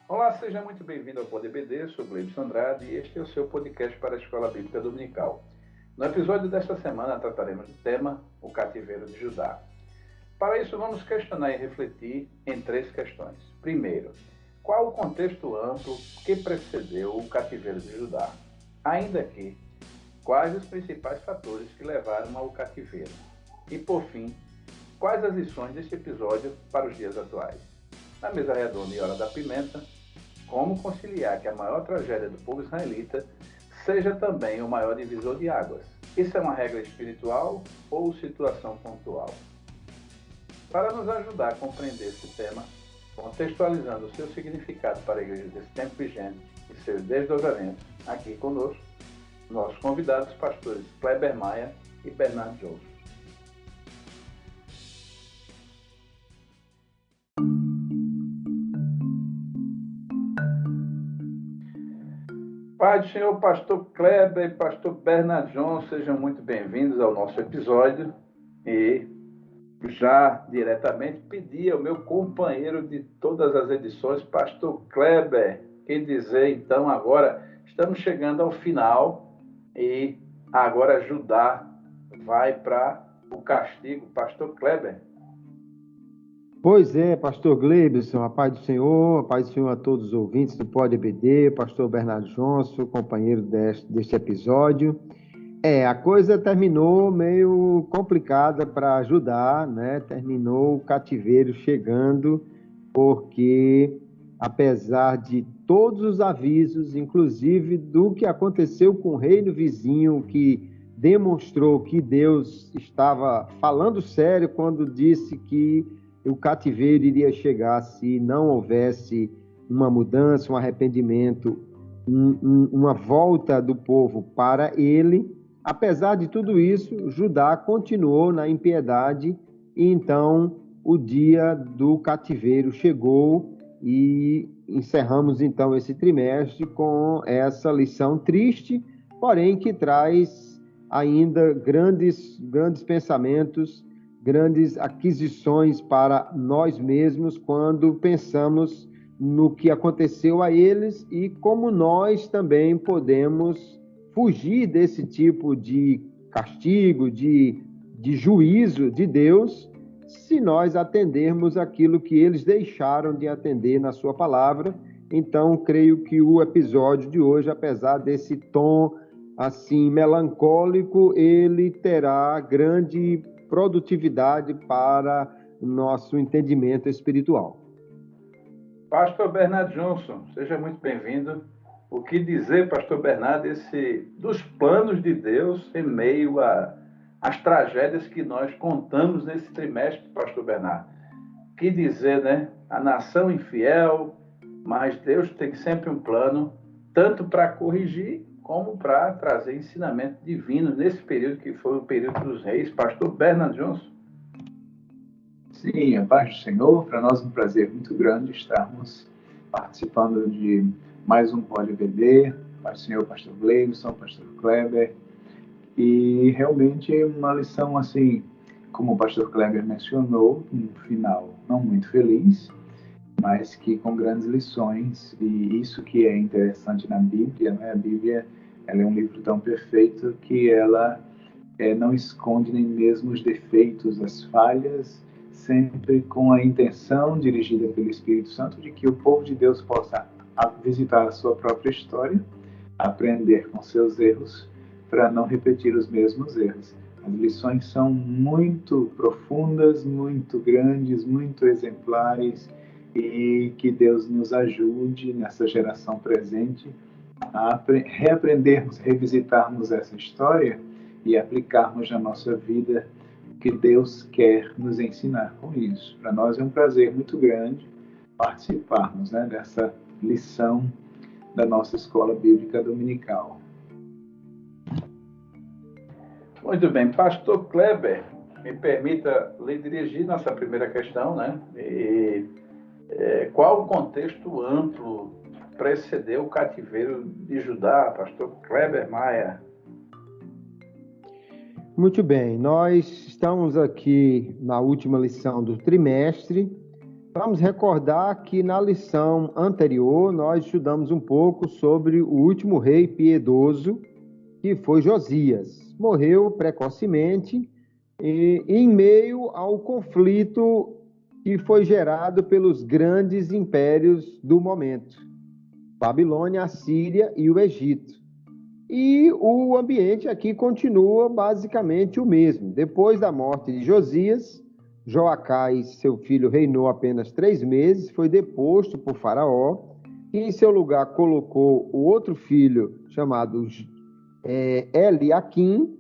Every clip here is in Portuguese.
Olá, seja muito bem-vindo ao PodBD, sou Gleibson Andrade e este é o seu podcast para a Escola Bíblica Dominical. No episódio desta semana trataremos do tema O Cativeiro de Judá. Para isso, vamos questionar e refletir em três questões. Primeiro, qual o contexto amplo que precedeu o cativeiro de Judá? Ainda que, quais os principais fatores que levaram ao cativeiro? E, por fim, quais as lições deste episódio para os dias atuais? Na mesa redonda e hora da pimenta, como conciliar que a maior tragédia do povo israelita seja também o maior divisor de águas? Isso é uma regra espiritual ou situação pontual? Para nos ajudar a compreender esse tema, contextualizando o seu significado para a igreja desse tempo vigente e seus desdobramentos, aqui conosco, nossos convidados, pastores Kleber Maia e Bernardo Johnson. Pai do Senhor, pastor Kleber e pastor Bernardo Johnson, sejam muito bem-vindos ao nosso episódio e já diretamente pedi ao meu companheiro de todas as edições, pastor Kleber, que dizer então agora, estamos chegando ao final e agora Judá vai para o castigo. Pastor Kleber. Pois é, pastor Gleibson, a paz do Senhor a todos os ouvintes do PodBD, pastor Bernardo Johnson, companheiro deste episódio. A coisa terminou meio complicada para Judá, né? Terminou o cativeiro chegando, porque apesar de todos os avisos, inclusive do que aconteceu com o reino vizinho, que demonstrou que Deus estava falando sério quando disse que o cativeiro iria chegar se não houvesse uma mudança, um arrependimento, uma volta do povo para ele. Apesar de tudo isso, Judá continuou na impiedade e então o dia do cativeiro chegou e encerramos então esse trimestre com essa lição triste, porém que traz ainda grandes pensamentos, grandes aquisições para nós mesmos quando pensamos no que aconteceu a eles e como nós também podemos fugir desse tipo de castigo, de juízo de Deus, se nós atendermos aquilo que eles deixaram de atender na sua palavra. Então, creio que o episódio de hoje, apesar desse tom assim melancólico, ele terá grande produtividade para o nosso entendimento espiritual. Pastor Bernardo Johnson, seja muito bem-vindo. O que dizer, pastor Bernardo, dos planos de Deus em meio às tragédias que nós contamos nesse trimestre, pastor Bernardo? O que dizer, né? A nação infiel, mas Deus tem sempre um plano, tanto para corrigir como para trazer ensinamento divino nesse período que foi o período dos reis. Pastor Bernardo Johnson. Sim, a paz do Senhor, para nós é um prazer muito grande estarmos participando de mais um PodBD, paz do Senhor, pastor Gleibson, pastor Kleber, e realmente uma lição assim, como o pastor Kleber mencionou, um final não muito feliz, mas que com grandes lições, e isso que é interessante na Bíblia, né? A Bíblia, ela é um livro tão perfeito que ela não esconde nem mesmo os defeitos, as falhas, sempre com a intenção dirigida pelo Espírito Santo de que o povo de Deus possa visitar a sua própria história, aprender com seus erros, para não repetir os mesmos erros. As lições são muito profundas, muito grandes, muito exemplares, e que Deus nos ajude nessa geração presente a reaprendermos, revisitarmos essa história e aplicarmos na nossa vida o que Deus quer nos ensinar com isso. Para nós é um prazer muito grande participarmos, né, dessa lição da nossa Escola Bíblica Dominical. Muito bem. Pastor Kleber, me permita lhe dirigir nossa primeira questão, né? Qual o contexto amplo precedeu o cativeiro de Judá? Pastor Kleber Maia. Muito bem, nós estamos aqui na última lição do trimestre Vamos recordar que na lição anterior nós estudamos um pouco sobre o último rei piedoso, que foi Josias. Morreu precocemente em meio ao conflito que foi gerado pelos grandes impérios do momento, Babilônia, a Síria e o Egito. E o ambiente aqui continua basicamente o mesmo. Depois da morte de Josias, Joacás, seu filho, reinou apenas 3 meses, foi deposto por Faraó, e em seu lugar colocou o outro filho, chamado Eliaquim,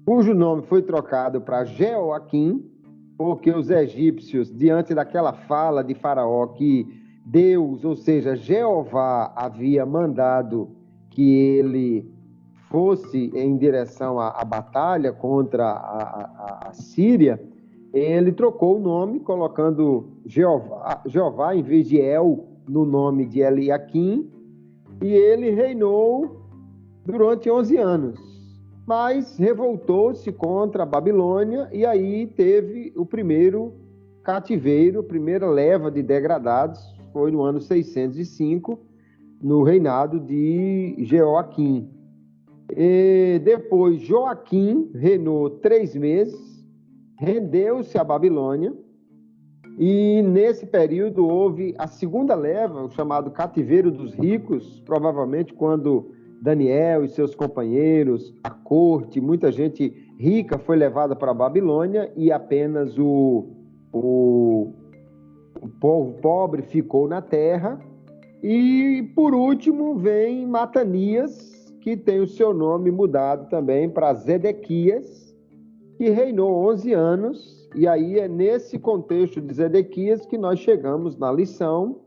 cujo nome foi trocado para Jeoaquim, porque os egípcios, diante daquela fala de Faraó que Deus, ou seja, Jeová, havia mandado que ele fosse em direção à batalha contra a Síria, ele trocou o nome, colocando Jeová em vez de El, no nome de Eliaquim, e ele reinou durante 11 anos. Mas revoltou-se contra a Babilônia e aí teve o primeiro cativeiro, a primeira leva de degradados, foi no ano 605, no reinado de Jeoaquim. E depois Joaquim reinou 3 meses, rendeu-se à Babilônia, e nesse período houve a segunda leva, o chamado cativeiro dos ricos, provavelmente quando Daniel e seus companheiros, a corte, muita gente rica foi levada para a Babilônia e apenas o povo pobre ficou na terra. E, por último, vem Matanias, que tem o seu nome mudado também para Zedequias, que reinou 11 anos. E aí é nesse contexto de Zedequias que nós chegamos na lição.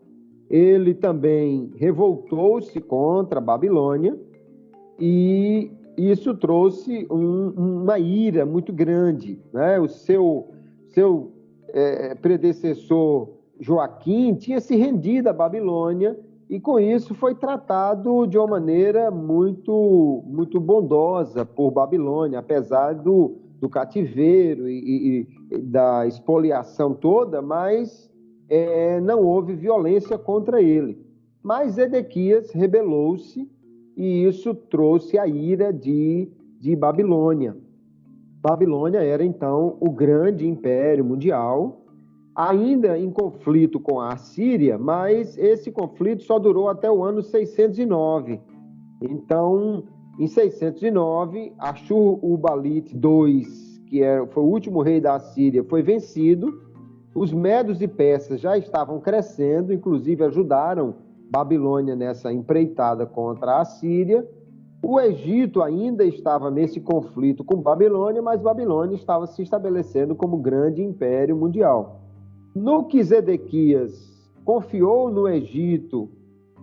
Ele também revoltou-se contra a Babilônia e isso trouxe uma ira muito grande, né? O seu predecessor Joaquim tinha se rendido à Babilônia e com isso foi tratado de uma maneira muito, muito bondosa por Babilônia, apesar do cativeiro e da expoliação toda, mas não houve violência contra ele. Mas Zedequias rebelou-se e isso trouxe a ira de Babilônia. Babilônia era, então, o grande império mundial, ainda em conflito com a Assíria, mas esse conflito só durou até o ano 609. Então, em 609, Ashur-uballit II, que foi o último rei da Assíria, foi vencido. Os medos e persas já estavam crescendo, inclusive ajudaram Babilônia nessa empreitada contra a Assíria. O Egito ainda estava nesse conflito com Babilônia, mas Babilônia estava se estabelecendo como grande império mundial. No que Zedequias confiou no Egito,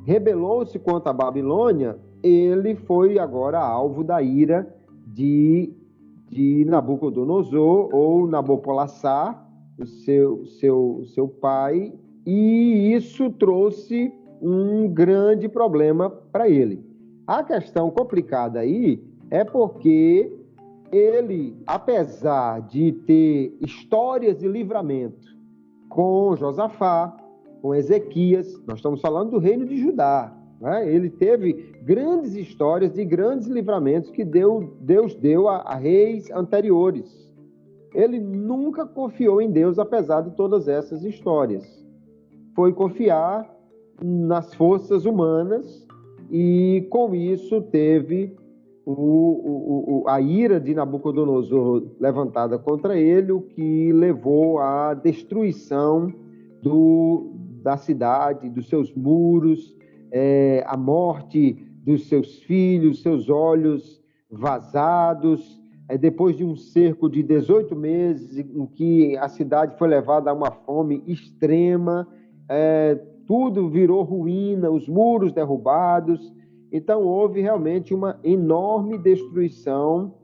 rebelou-se contra a Babilônia, ele foi agora alvo da ira de Nabucodonosor, ou Nabopolassar, o seu pai, e isso trouxe um grande problema para ele. A questão complicada aí é porque ele, apesar de ter histórias de livramento com Josafá, com Ezequias, nós estamos falando do reino de Judá, né? Ele teve grandes histórias de grandes livramentos que Deus deu a reis anteriores. Ele nunca confiou em Deus, apesar de todas essas histórias. Foi confiar nas forças humanas e, com isso, teve a ira de Nabucodonosor levantada contra ele, o que levou à destruição da cidade, dos seus muros, a morte dos seus filhos, seus olhos vazados. Depois de um cerco de 18 meses, em que a cidade foi levada a uma fome extrema, tudo virou ruína, os muros derrubados. Então, houve realmente uma enorme destruição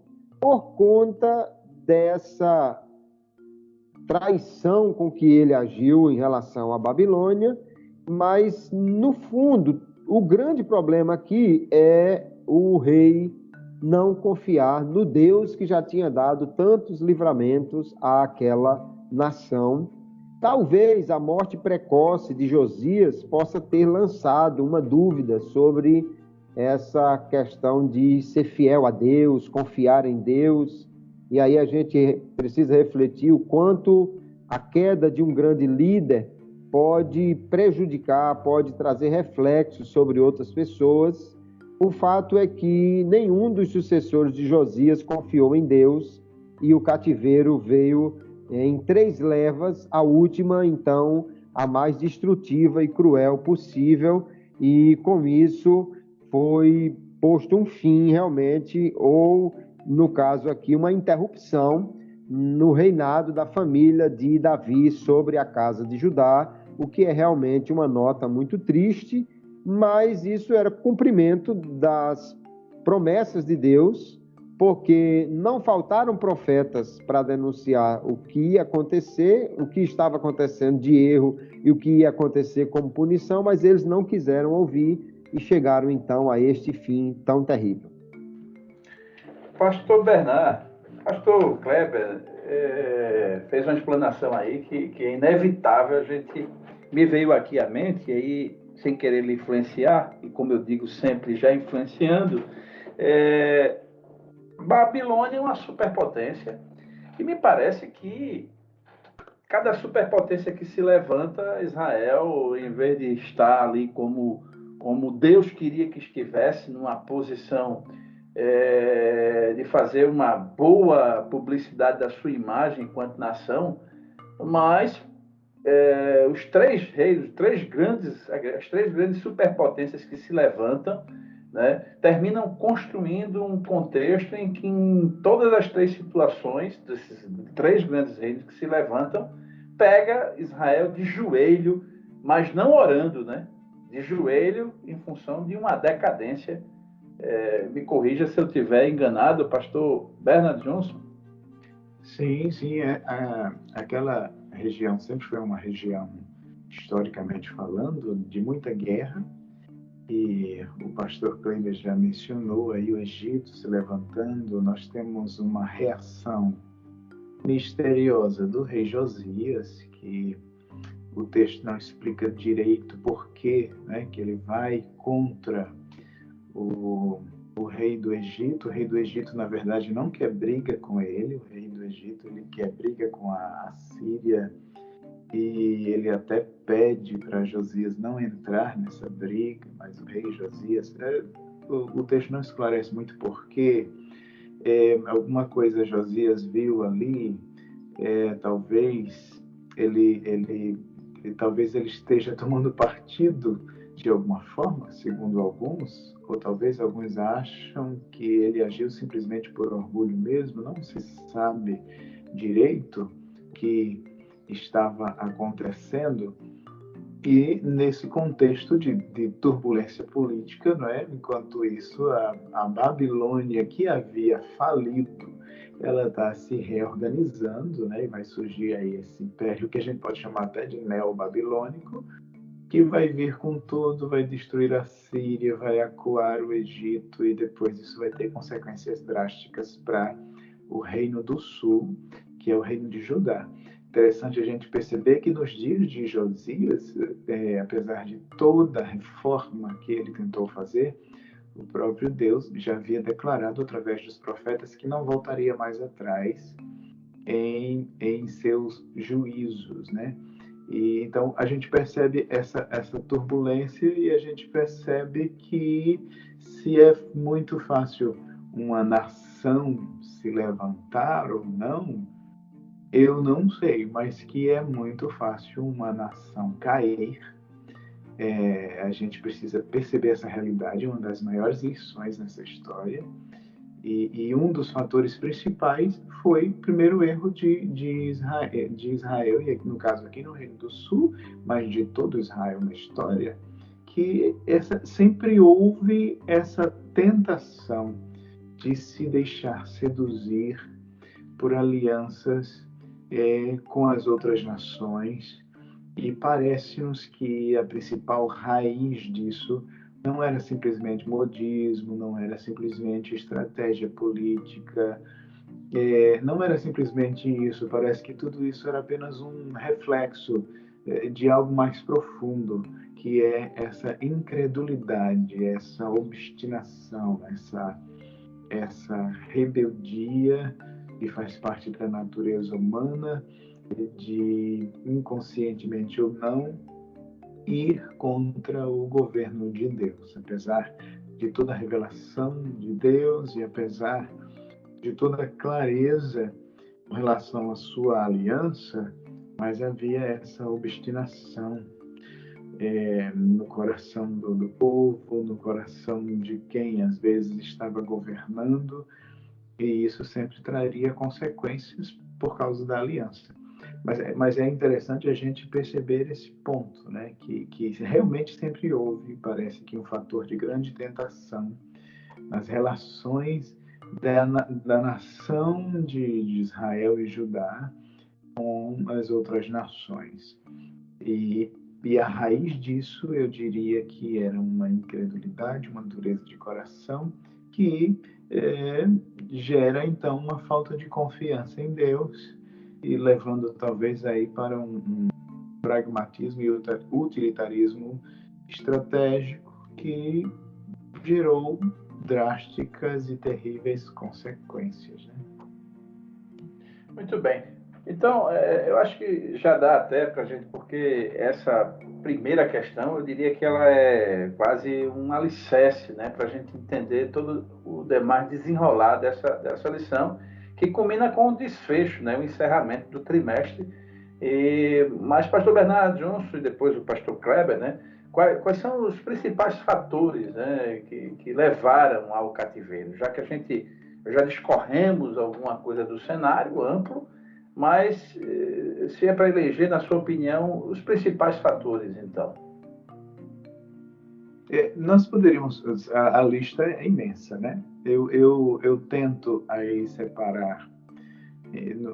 por conta dessa traição com que ele agiu em relação à Babilônia. Mas, no fundo, o grande problema aqui é o rei não confiar no Deus que já tinha dado tantos livramentos àquela nação. Talvez a morte precoce de Josias possa ter lançado uma dúvida sobre essa questão de ser fiel a Deus, confiar em Deus. E aí a gente precisa refletir o quanto a queda de um grande líder pode prejudicar, pode trazer reflexos sobre outras pessoas. O fato é que nenhum dos sucessores de Josias confiou em Deus e o cativeiro veio em 3 levas, a última, então, a mais destrutiva e cruel possível, e com isso foi posto um fim realmente, ou, no caso aqui, uma interrupção no reinado da família de Davi sobre a casa de Judá, o que é realmente uma nota muito triste, mas isso era cumprimento das promessas de Deus, porque não faltaram profetas para denunciar o que ia acontecer, o que estava acontecendo de erro e o que ia acontecer como punição, mas eles não quiseram ouvir e chegaram então a este fim tão terrível. Pastor Bernard, pastor Kleber fez uma explanação aí que é inevitável, me veio aqui à mente, e aí, sem querer lhe influenciar, e como eu digo sempre, já influenciando, Babilônia é uma superpotência, e me parece que cada superpotência que se levanta, Israel, em vez de estar ali como Deus queria que estivesse, numa posição de fazer uma boa publicidade da sua imagem enquanto nação, mas os 3 reis, as 3 grandes superpotências que se levantam, né, terminam construindo um contexto em que, em todas as 3 situações, desses 3 grandes reinos que se levantam, pega Israel de joelho, mas não orando, né? De joelho em função de uma decadência. Me corrija se eu estiver enganado, pastor Bernard Johnson. Sim, sim. Aquela região sempre foi uma região, historicamente falando, de muita guerra. E o pastor Kleber já mencionou aí o Egito se levantando. Nós temos uma reação misteriosa do rei Josias, que o texto não explica direito por quê, né, que ele vai contra o rei do Egito. O rei do Egito, na verdade, não quer briga com ele. O rei do Egito, ele quer briga com a Síria, e ele até pede para Josias não entrar nessa briga, mas o rei Josias, o texto não esclarece muito porquê. Alguma coisa Josias viu ali, talvez talvez ele esteja tomando partido de alguma forma, segundo alguns, ou talvez alguns acham que ele agiu simplesmente por orgulho mesmo. Não se sabe direito o que estava acontecendo. E nesse contexto de turbulência política, não é? Enquanto isso, a Babilônia, que havia falido, ela está se reorganizando, né? E vai surgir aí esse império que a gente pode chamar até de neo-babilônico, que vai vir com tudo, vai destruir a Síria, vai acuar o Egito, e depois isso vai ter consequências drásticas para o Reino do Sul, que é o Reino de Judá. Interessante a gente perceber que nos dias de Josias, apesar de toda a reforma que ele tentou fazer, o próprio Deus já havia declarado através dos profetas que não voltaria mais atrás em seus juízos, né? E então a gente percebe essa turbulência, e a gente percebe que se é muito fácil uma nação se levantar ou não, eu não sei, mas que é muito fácil uma nação cair. A gente precisa perceber essa realidade, uma das maiores lições nessa história. E um dos fatores principais foi o primeiro erro de Israel, e no caso aqui no Reino do Sul, mas de todo Israel na história, que sempre houve essa tentação de se deixar seduzir por alianças com as outras nações, e parece-nos que a principal raiz disso não era simplesmente modismo, não era simplesmente estratégia política, Não era simplesmente isso, parece que tudo isso era apenas um reflexo de algo mais profundo, que é essa incredulidade, essa obstinação, essa rebeldia que faz parte da natureza humana, de inconscientemente ou não ir contra o governo de Deus, apesar de toda a revelação de Deus e apesar de toda a clareza com relação à sua aliança, mas havia essa obstinação no coração do povo, no coração de quem às vezes estava governando, e isso sempre traria consequências por causa da aliança. Mas é interessante a gente perceber esse ponto, né? Que realmente sempre houve, parece que um fator de grande tentação nas relações da nação de Israel e Judá com as outras nações. E a raiz disso, eu diria que era uma incredulidade, uma dureza de coração, que gera, então, uma falta de confiança em Deus e levando, talvez, aí para um pragmatismo e utilitarismo estratégico que gerou drásticas e terríveis consequências, né? Muito bem. Então, eu acho que já dá até para a gente, porque essa primeira questão, eu diria que ela é quase um alicerce, né, para a gente entender todo o demais desenrolar dessa lição, que combina com o desfecho, né, o encerramento do trimestre. Mas pastor Bernardo Johnson e depois o pastor Kleber, né, quais são os principais fatores, né, que levaram ao cativeiro? Já que já discorremos alguma coisa do cenário amplo, mas se é para eleger, na sua opinião, os principais fatores, então? Nós poderíamos, a lista é imensa, né? Eu tento aí separar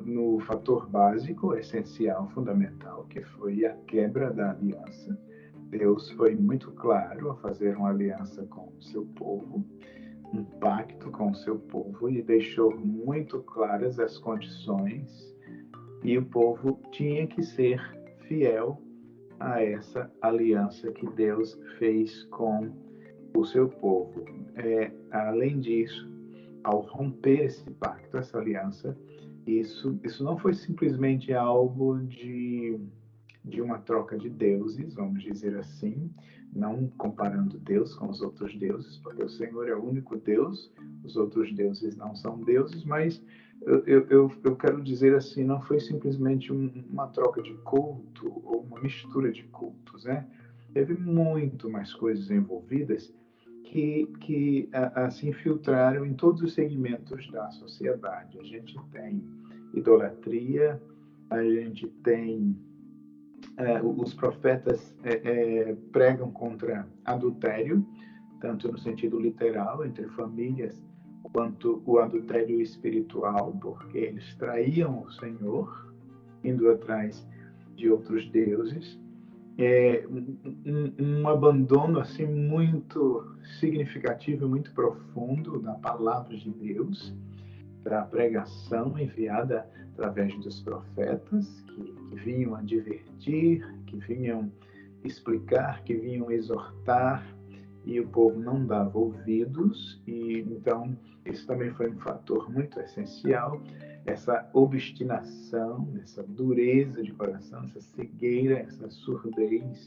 no fator básico, essencial, fundamental, que foi a quebra da aliança. Deus foi muito claro a fazer uma aliança com o seu povo, um pacto com o seu povo, e deixou muito claras as condições, e o povo tinha que ser fiel a essa aliança que Deus fez com o seu povo. Além disso, ao romper esse pacto, essa aliança, isso não foi simplesmente algo de uma troca de deuses, vamos dizer assim, não comparando Deus com os outros deuses, porque o Senhor é o único Deus, os outros deuses não são deuses, mas eu quero dizer assim, não foi simplesmente uma troca de culto ou uma mistura de cultos, né? Teve muito mais coisas envolvidas que se infiltraram em todos os segmentos da sociedade. A gente tem idolatria, a gente tem os profetas pregam contra adultério, tanto no sentido literal entre famílias, quanto o adultério espiritual, porque eles traíam o Senhor, indo atrás de outros deuses. Um abandono assim muito significativo e muito profundo da palavra de Deus, da pregação enviada através dos profetas, que vinham advertir, que vinham explicar, que vinham exortar, e o povo não dava ouvidos, e então isso também foi um fator muito essencial, essa obstinação, essa dureza de coração, essa cegueira, essa surdez.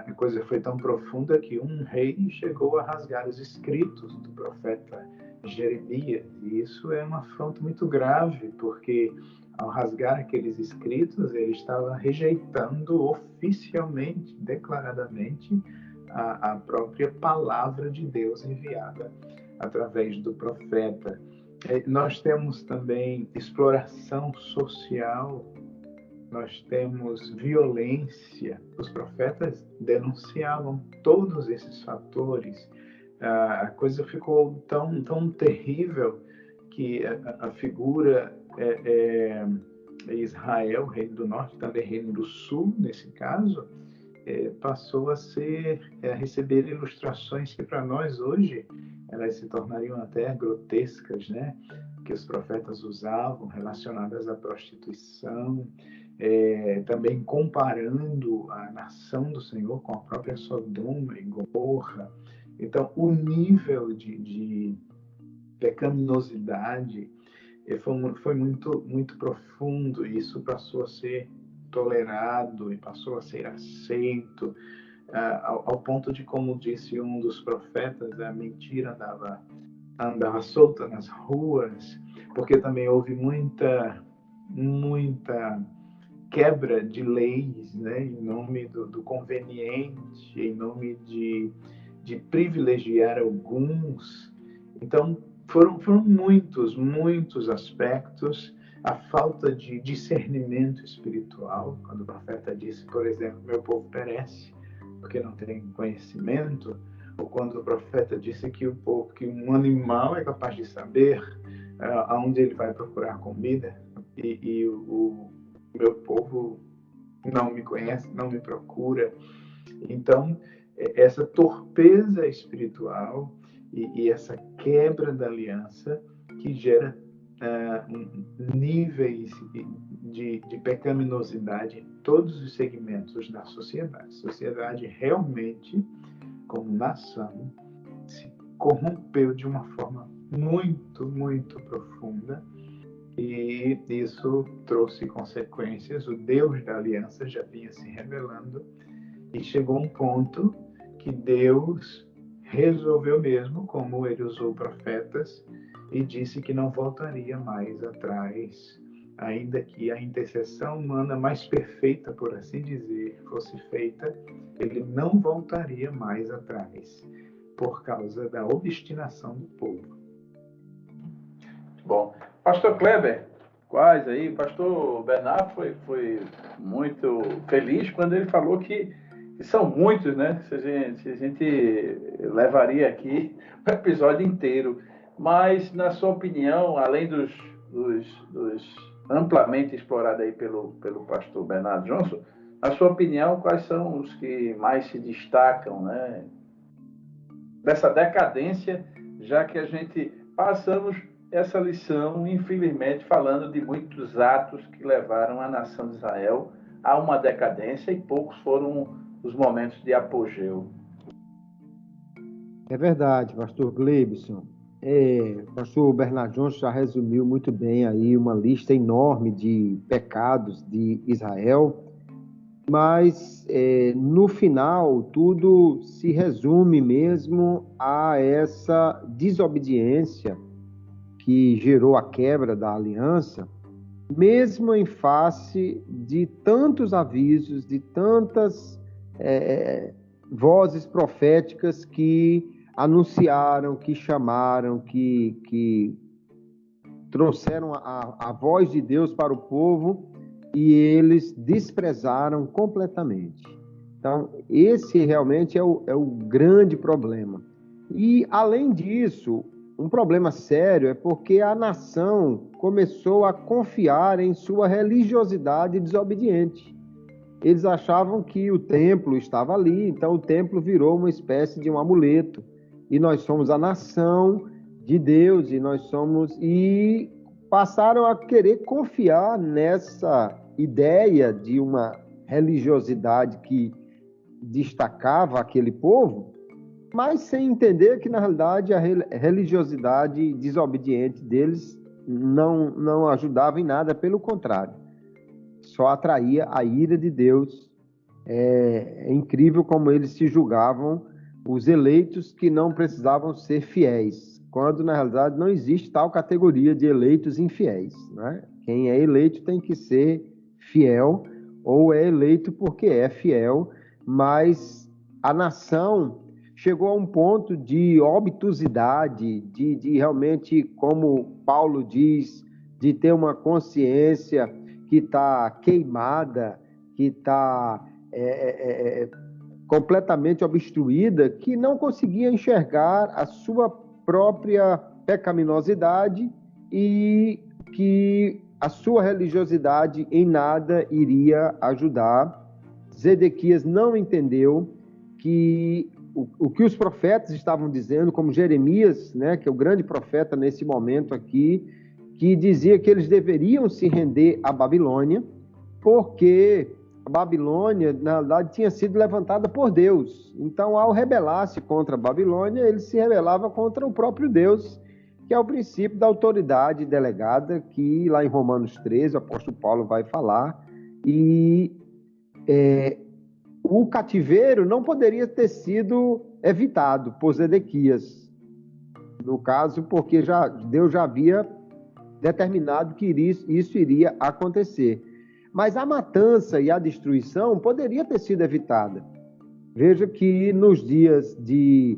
A coisa foi tão profunda que um rei chegou a rasgar os escritos do profeta Jeremias, e isso é uma afronta muito grave, porque ao rasgar aqueles escritos, ele estava rejeitando oficialmente, declaradamente, a própria palavra de Deus enviada através do profeta. Nós temos também exploração social, nós temos violência. Os profetas denunciavam todos esses fatores. A coisa ficou tão terrível que a figura Israel, reino do norte, também reino do sul, nesse caso, passou a receber ilustrações que para nós hoje elas se tornariam até grotescas, né? Que os profetas usavam relacionadas à prostituição, também comparando a nação do Senhor com a própria Sodoma e Gomorra. Então, o nível de pecaminosidade foi muito profundo, e isso passou a ser tolerado e passou a ser aceito, ao ponto de, como disse um dos profetas, a mentira andava solta nas ruas, porque também houve muita quebra de leis, né, em nome do conveniente, em nome de privilegiar alguns. Então, foram muitos aspectos. A falta de discernimento espiritual, quando o profeta disse, por exemplo, meu povo perece porque não tem conhecimento, ou quando o profeta disse que um animal é capaz de saber aonde ele vai procurar comida, e o meu povo não me conhece, não me procura. Então, essa torpeza espiritual e essa quebra da aliança que gera níveis de pecaminosidade em todos os segmentos da sociedade. A sociedade realmente, como nação, se corrompeu de uma forma muito profunda, e isso trouxe consequências. O Deus da aliança já vinha se revelando, e chegou um ponto que Deus resolveu mesmo, como ele usou profetas, e disse que não voltaria mais atrás, ainda que a intercessão humana mais perfeita, por assim dizer, fosse feita, ele não voltaria mais atrás, por causa da obstinação do povo. Bom, pastor Kleber, quais aí? Pastor Bernardo foi muito feliz quando ele falou que são muitos, né? Se a gente levaria aqui o episódio inteiro. Mas, na sua opinião, além dos amplamente explorados aí pelo pastor Bernardo Johnson, na sua opinião, quais são os que mais se destacam, né, dessa decadência, já que a gente passamos essa lição, infelizmente, falando de muitos atos que levaram a nação de Israel a uma decadência, e poucos foram os momentos de apogeu. É verdade, pastor Gleibson. Pastor Bernardo Johnson já resumiu muito bem aí uma lista enorme de pecados de Israel, mas no final tudo se resume mesmo a essa desobediência que gerou a quebra da aliança, mesmo em face de tantos avisos, de tantas vozes proféticas que anunciaram, que chamaram, que trouxeram a voz de Deus para o povo, e eles desprezaram completamente. Então, esse realmente é o grande problema. E, além disso, um problema sério é porque a nação começou a confiar em sua religiosidade desobediente. Eles achavam que o templo estava ali, então o templo virou uma espécie de um amuleto. E nós somos a nação de Deus, e passaram a querer confiar nessa ideia de uma religiosidade que destacava aquele povo, mas sem entender que, na realidade, a religiosidade desobediente deles não ajudava em nada, pelo contrário, só atraía a ira de Deus. É incrível como eles se julgavam os eleitos que não precisavam ser fiéis, quando, na realidade, não existe tal categoria de eleitos infiéis, né? Quem é eleito tem que ser fiel, ou é eleito porque é fiel, mas a nação chegou a um ponto de obtusidade, de realmente, como Paulo diz, de ter uma consciência que está queimada, que está completamente obstruída, que não conseguia enxergar a sua própria pecaminosidade, e que a sua religiosidade em nada iria ajudar, Zedequias não entendeu que o que os profetas estavam dizendo, como Jeremias, né, que é o grande profeta nesse momento aqui, que dizia que eles deveriam se render à Babilônia, porque a Babilônia, na verdade, tinha sido levantada por Deus. Então, ao rebelar-se contra a Babilônia, ele se rebelava contra o próprio Deus, que é o princípio da autoridade delegada, que lá em Romanos 13, o apóstolo Paulo vai falar, e o cativeiro não poderia ter sido evitado por Zedequias, no caso, porque Deus já havia determinado que isso iria acontecer. Mas a matança e a destruição poderia ter sido evitada. Veja que nos dias de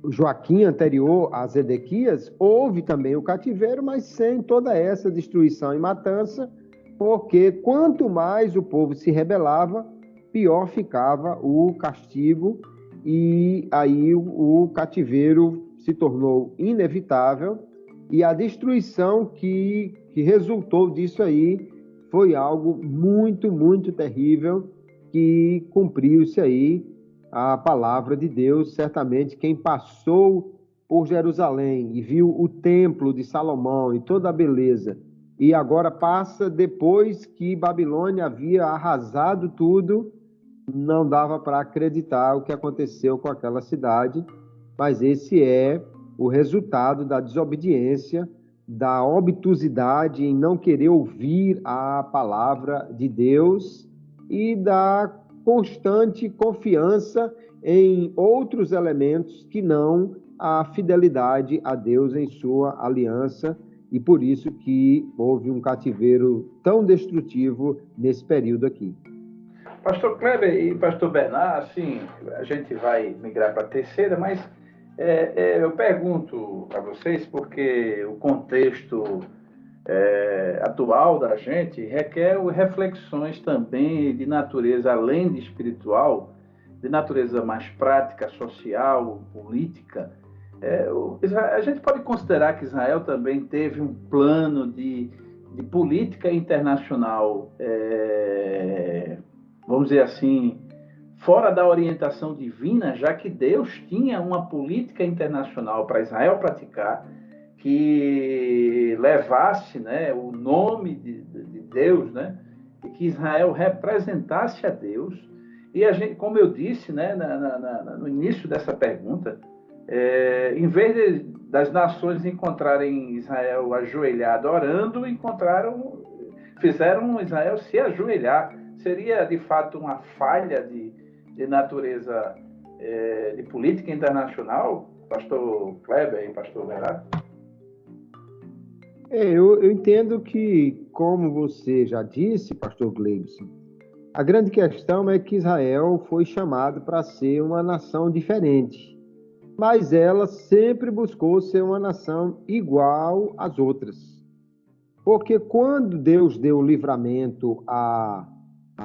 Joaquim, anterior a Zedequias, houve também o cativeiro, mas sem toda essa destruição e matança, porque quanto mais o povo se rebelava, pior ficava o castigo, e aí o cativeiro se tornou inevitável, e a destruição que resultou disso aí foi algo muito, muito terrível, que cumpriu-se aí a palavra de Deus. Certamente quem passou por Jerusalém e viu o templo de Salomão e toda a beleza, e agora passa depois que Babilônia havia arrasado tudo, não dava para acreditar o que aconteceu com aquela cidade, mas esse é o resultado da desobediência, da obtusidade em não querer ouvir a palavra de Deus e da constante confiança em outros elementos que não a fidelidade a Deus em sua aliança, e por isso que houve um cativeiro tão destrutivo nesse período aqui. Pastor Kleber e pastor Bernard, assim, a gente vai migrar para a terceira, mas eu pergunto a vocês porque o contexto atual da gente requer reflexões também de natureza, além de espiritual, de natureza mais prática, social, política. A gente pode considerar que Israel também teve um plano de política internacional, vamos dizer assim, fora da orientação divina, já que Deus tinha uma política internacional para Israel praticar, que levasse, né, o nome de Deus, né, e que Israel representasse a Deus. E a gente, como eu disse, né, no início dessa pergunta, em vez das nações encontrarem Israel ajoelhado orando, fizeram Israel se ajoelhar. Seria, de fato, uma falha de natureza de política internacional, pastor Kleber e pastor Bernard? Eu entendo que, como você já disse, pastor Gleibson, a grande questão é que Israel foi chamado para ser uma nação diferente, mas ela sempre buscou ser uma nação igual às outras. Porque quando Deus deu livramento a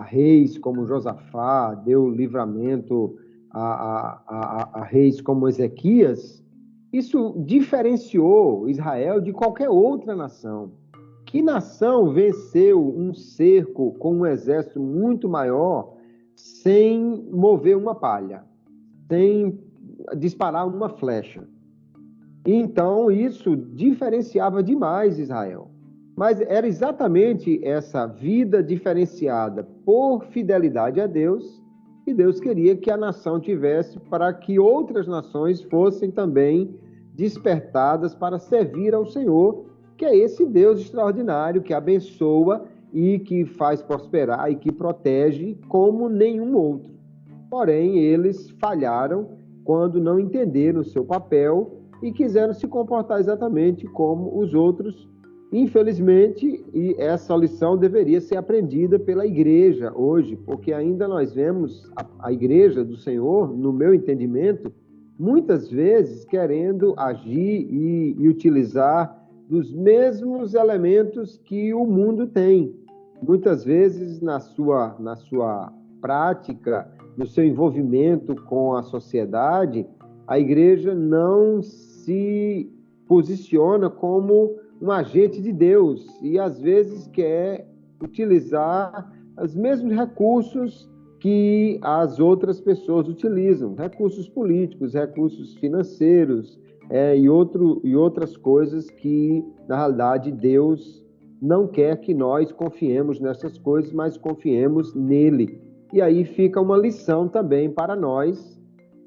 reis como Josafá, deu livramento a reis como Ezequias, isso diferenciou Israel de qualquer outra nação. Que nação venceu um cerco com um exército muito maior sem mover uma palha, sem disparar uma flecha? Então, isso diferenciava demais Israel. Mas era exatamente essa vida diferenciada por fidelidade a Deus que Deus queria que a nação tivesse, para que outras nações fossem também despertadas para servir ao Senhor, que é esse Deus extraordinário que abençoa e que faz prosperar e que protege como nenhum outro. Porém, eles falharam quando não entenderam o seu papel e quiseram se comportar exatamente como os outros. Infelizmente, e essa lição deveria ser aprendida pela igreja hoje, porque ainda nós vemos a igreja do Senhor, no meu entendimento, muitas vezes querendo agir e utilizar dos mesmos elementos que o mundo tem. Muitas vezes, na sua prática, no seu envolvimento com a sociedade, a igreja não se posiciona como um agente de Deus e às vezes quer utilizar os mesmos recursos que as outras pessoas utilizam, recursos políticos, recursos financeiros, e outras coisas que, na realidade, Deus não quer que nós confiemos nessas coisas, mas confiemos nele. E aí fica uma lição também para nós,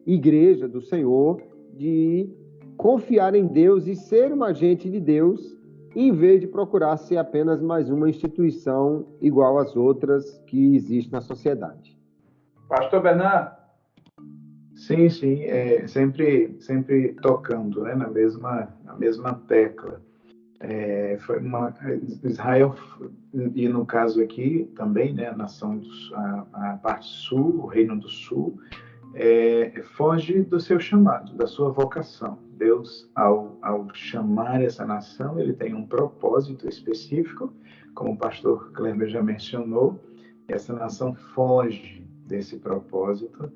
Igreja do Senhor, de confiar em Deus e ser um agente de Deus, em vez de procurar ser apenas mais uma instituição igual às outras que existem na sociedade. Pastor Bernardo? Sim, sempre tocando, né, na mesma tecla. Israel, e no caso aqui também, né, a parte sul, o Reino do Sul, foge do seu chamado, da sua vocação. Deus, ao chamar essa nação, ele tem um propósito específico, como o pastor Kleber já mencionou. Essa nação foge desse propósito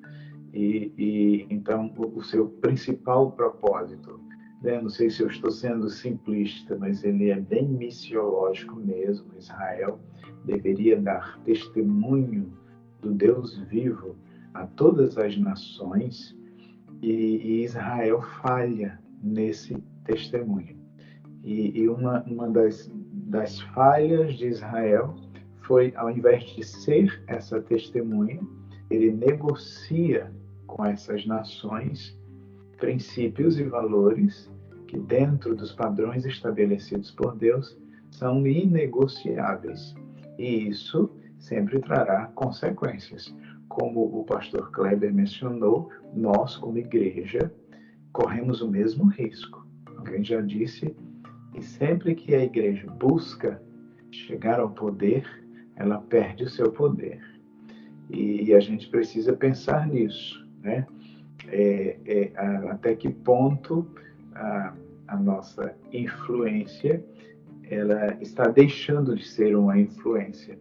e então o seu principal propósito, né, não sei se eu estou sendo simplista, mas ele é bem missiológico mesmo. Israel deveria dar testemunho do Deus vivo a todas as nações, e Israel falha nesse testemunho. E uma das falhas de Israel foi, ao invés de ser essa testemunha, ele negocia com essas nações princípios e valores que, dentro dos padrões estabelecidos por Deus, são inegociáveis. E isso sempre trará consequências. Como o pastor Kleber mencionou, nós, como igreja, corremos o mesmo risco. Alguém já disse que sempre que a igreja busca chegar ao poder, ela perde o seu poder. E a gente precisa pensar nisso, né? Até que ponto a nossa influência ela está deixando de ser uma influência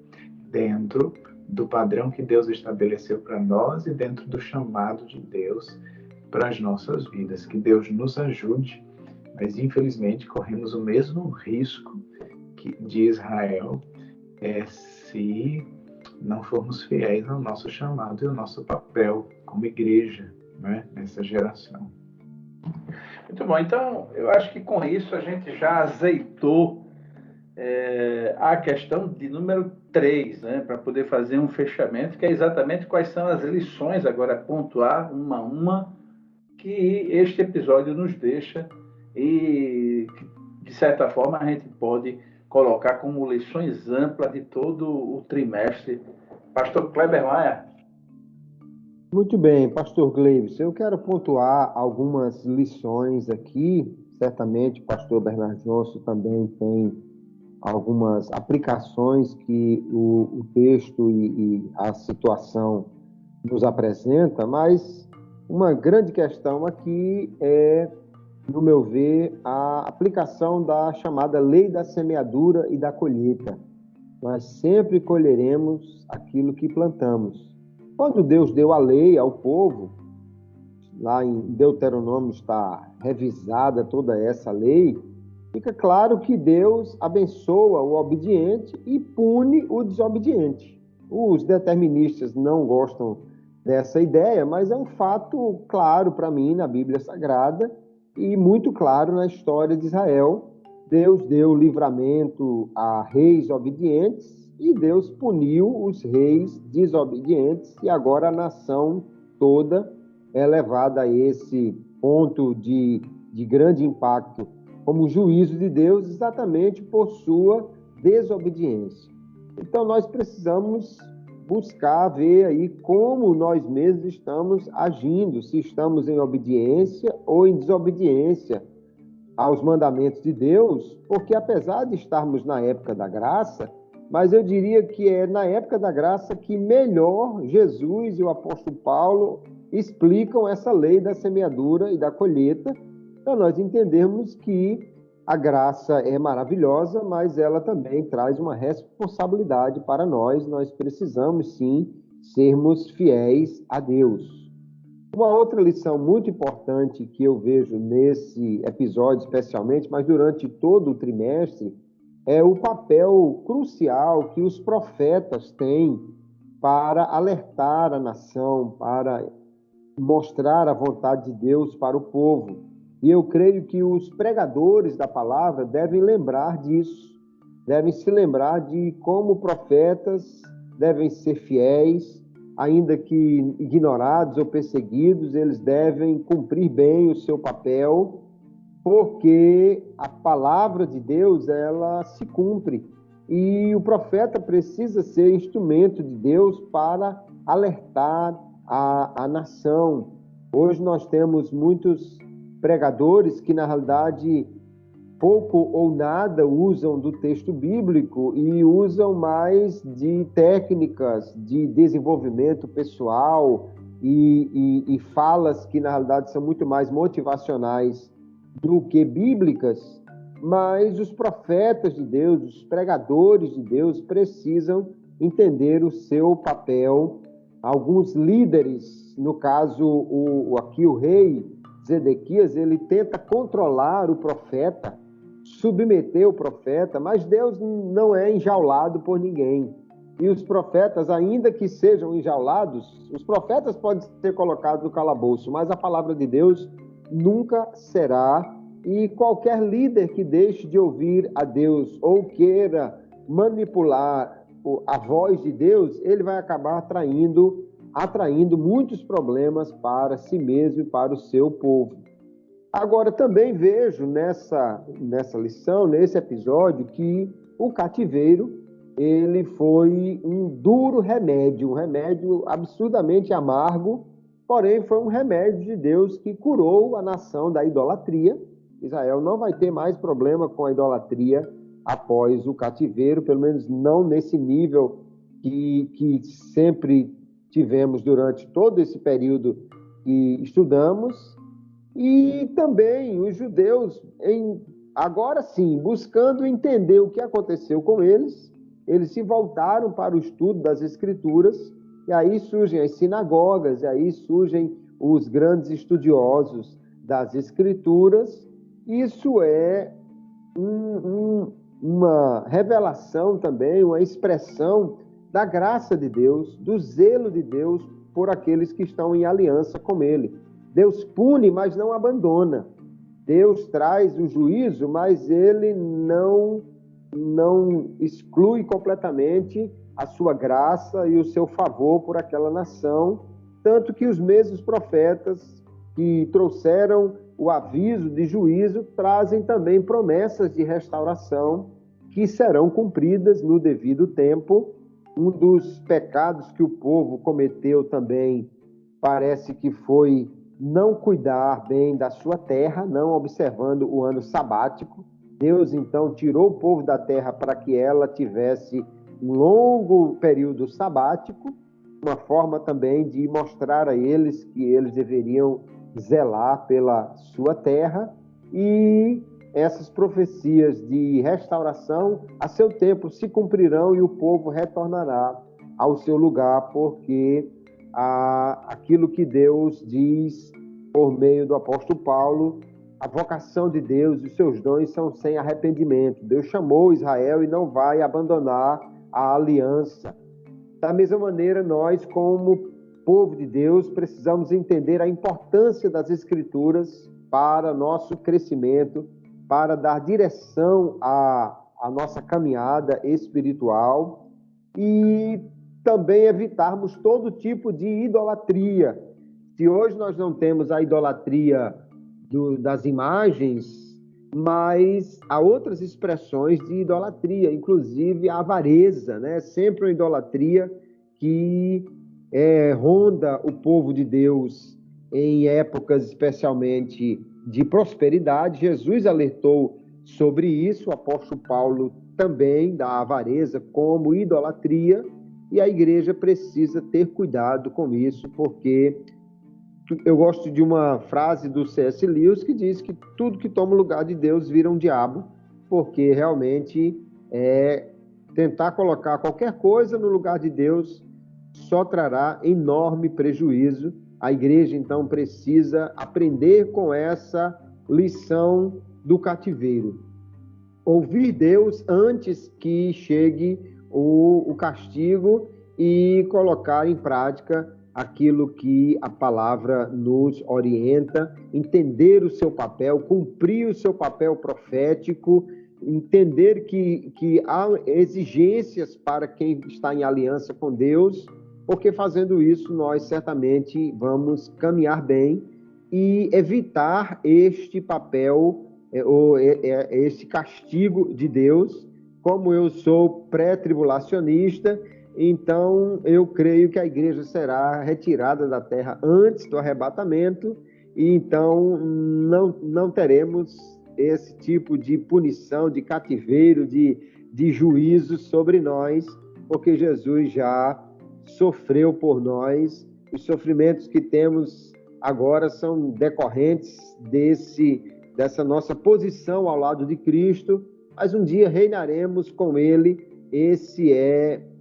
dentro do padrão que Deus estabeleceu para nós e dentro do chamado de Deus para as nossas vidas. Que Deus nos ajude, mas infelizmente corremos o mesmo risco de Israel se não formos fiéis ao nosso chamado e ao nosso papel como igreja, né, nessa geração. Muito bom. Então, eu acho que com isso a gente já azeitou a questão de número 3, né, para poder fazer um fechamento, que é exatamente quais são as lições, agora pontuar uma a uma, que este episódio nos deixa e que, de certa forma, a gente pode colocar como lições amplas de todo o trimestre. Pastor Kleber Maia. Muito bem, pastor Gleibson, eu quero pontuar algumas lições aqui. Certamente o pastor Bernardo Johnson também tem algumas aplicações que o texto e a situação nos apresenta, mas uma grande questão aqui é, no meu ver, a aplicação da chamada lei da semeadura e da colheita. Nós sempre colheremos aquilo que plantamos. Quando Deus deu a lei ao povo, lá em Deuteronômio está revisada toda essa lei, fica claro que Deus abençoa o obediente e pune o desobediente. Os deterministas não gostam dessa ideia, mas é um fato claro para mim na Bíblia Sagrada e muito claro na história de Israel. Deus deu livramento a reis obedientes e Deus puniu os reis desobedientes, e agora a nação toda é levada a esse ponto de grande impacto como juízo de Deus, exatamente por sua desobediência. Então nós precisamos buscar ver aí como nós mesmos estamos agindo, se estamos em obediência ou em desobediência aos mandamentos de Deus, porque apesar de estarmos na época da graça, mas eu diria que é na época da graça que melhor Jesus e o apóstolo Paulo explicam essa lei da semeadura e da colheita, para nós entendermos que a graça é maravilhosa, mas ela também traz uma responsabilidade para nós. Nós precisamos, sim, sermos fiéis a Deus. Uma outra lição muito importante que eu vejo nesse episódio especialmente, mas durante todo o trimestre, é o papel crucial que os profetas têm para alertar a nação, para mostrar a vontade de Deus para o povo. E eu creio que os pregadores da palavra devem lembrar disso, devem se lembrar de como profetas devem ser fiéis, ainda que ignorados ou perseguidos, eles devem cumprir bem o seu papel, porque a palavra de Deus, ela se cumpre. E o profeta precisa ser instrumento de Deus para alertar a nação. Hoje nós temos muitos pregadores que, na realidade, pouco ou nada usam do texto bíblico e usam mais de técnicas de desenvolvimento pessoal e falas que, na realidade, são muito mais motivacionais do que bíblicas, mas os profetas de Deus, os pregadores de Deus precisam entender o seu papel. Alguns líderes, no caso, aqui o rei Zedequias, ele tenta controlar o profeta, submeter o profeta, mas Deus não é enjaulado por ninguém. E os profetas, ainda que sejam enjaulados, os profetas podem ser colocados no calabouço, mas a palavra de Deus nunca será. E qualquer líder que deixe de ouvir a Deus ou queira manipular a voz de Deus, ele vai acabar atraindo muitos problemas para si mesmo e para o seu povo. Agora, também vejo nessa lição, nesse episódio, que o cativeiro ele foi um duro remédio, um remédio absurdamente amargo, porém foi um remédio de Deus que curou a nação da idolatria. Israel não vai ter mais problema com a idolatria após o cativeiro, pelo menos não nesse nível que sempre tivemos durante todo esse período que estudamos. E também os judeus, agora sim, buscando entender o que aconteceu com eles se voltaram para o estudo das Escrituras, e aí surgem as sinagogas, e aí surgem os grandes estudiosos das Escrituras. Isso é uma revelação também, uma expressão da graça de Deus, do zelo de Deus por aqueles que estão em aliança com Ele. Deus pune, mas não abandona. Deus traz o juízo, mas Ele não exclui completamente a sua graça e o seu favor por aquela nação, tanto que os mesmos profetas que trouxeram o aviso de juízo trazem também promessas de restauração que serão cumpridas no devido tempo. Um dos pecados que o povo cometeu também parece que foi não cuidar bem da sua terra, não observando o ano sabático. Deus, então, tirou o povo da terra para que ela tivesse um longo período sabático, uma forma também de mostrar a eles que eles deveriam zelar pela sua terra, e essas profecias de restauração, a seu tempo, se cumprirão e o povo retornará ao seu lugar, porque aquilo que Deus diz por meio do apóstolo Paulo, a vocação de Deus e os seus dons são sem arrependimento. Deus chamou Israel e não vai abandonar a aliança. Da mesma maneira, nós, como povo de Deus, precisamos entender a importância das Escrituras para nosso crescimento, para dar direção à nossa caminhada espiritual e também evitarmos todo tipo de idolatria. Se hoje nós não temos a idolatria das imagens, mas há outras expressões de idolatria, inclusive a avareza, né? Sempre uma idolatria que ronda o povo de Deus em épocas especialmente de prosperidade. Jesus alertou sobre isso, o apóstolo Paulo também, da avareza como idolatria, e a igreja precisa ter cuidado com isso, porque eu gosto de uma frase do C.S. Lewis que diz que tudo que toma o lugar de Deus vira um diabo, porque realmente tentar colocar qualquer coisa no lugar de Deus só trará enorme prejuízo. A igreja, então, precisa aprender com essa lição do cativeiro. ouvir Deus antes que chegue o castigo e colocar em prática aquilo que a palavra nos orienta, entender o seu papel, cumprir o seu papel profético, entender que há exigências para quem está em aliança com Deus, porque fazendo isso nós certamente vamos caminhar bem e evitar este papel, este castigo de Deus. Como eu sou pré-tribulacionista, então eu creio que a igreja será retirada da terra antes do arrebatamento, e então não teremos esse tipo de punição, de cativeiro, de juízo sobre nós, porque Jesus já sofreu por nós. Os sofrimentos que temos agora são decorrentes dessa nossa posição ao lado de Cristo, mas um dia reinaremos com Ele.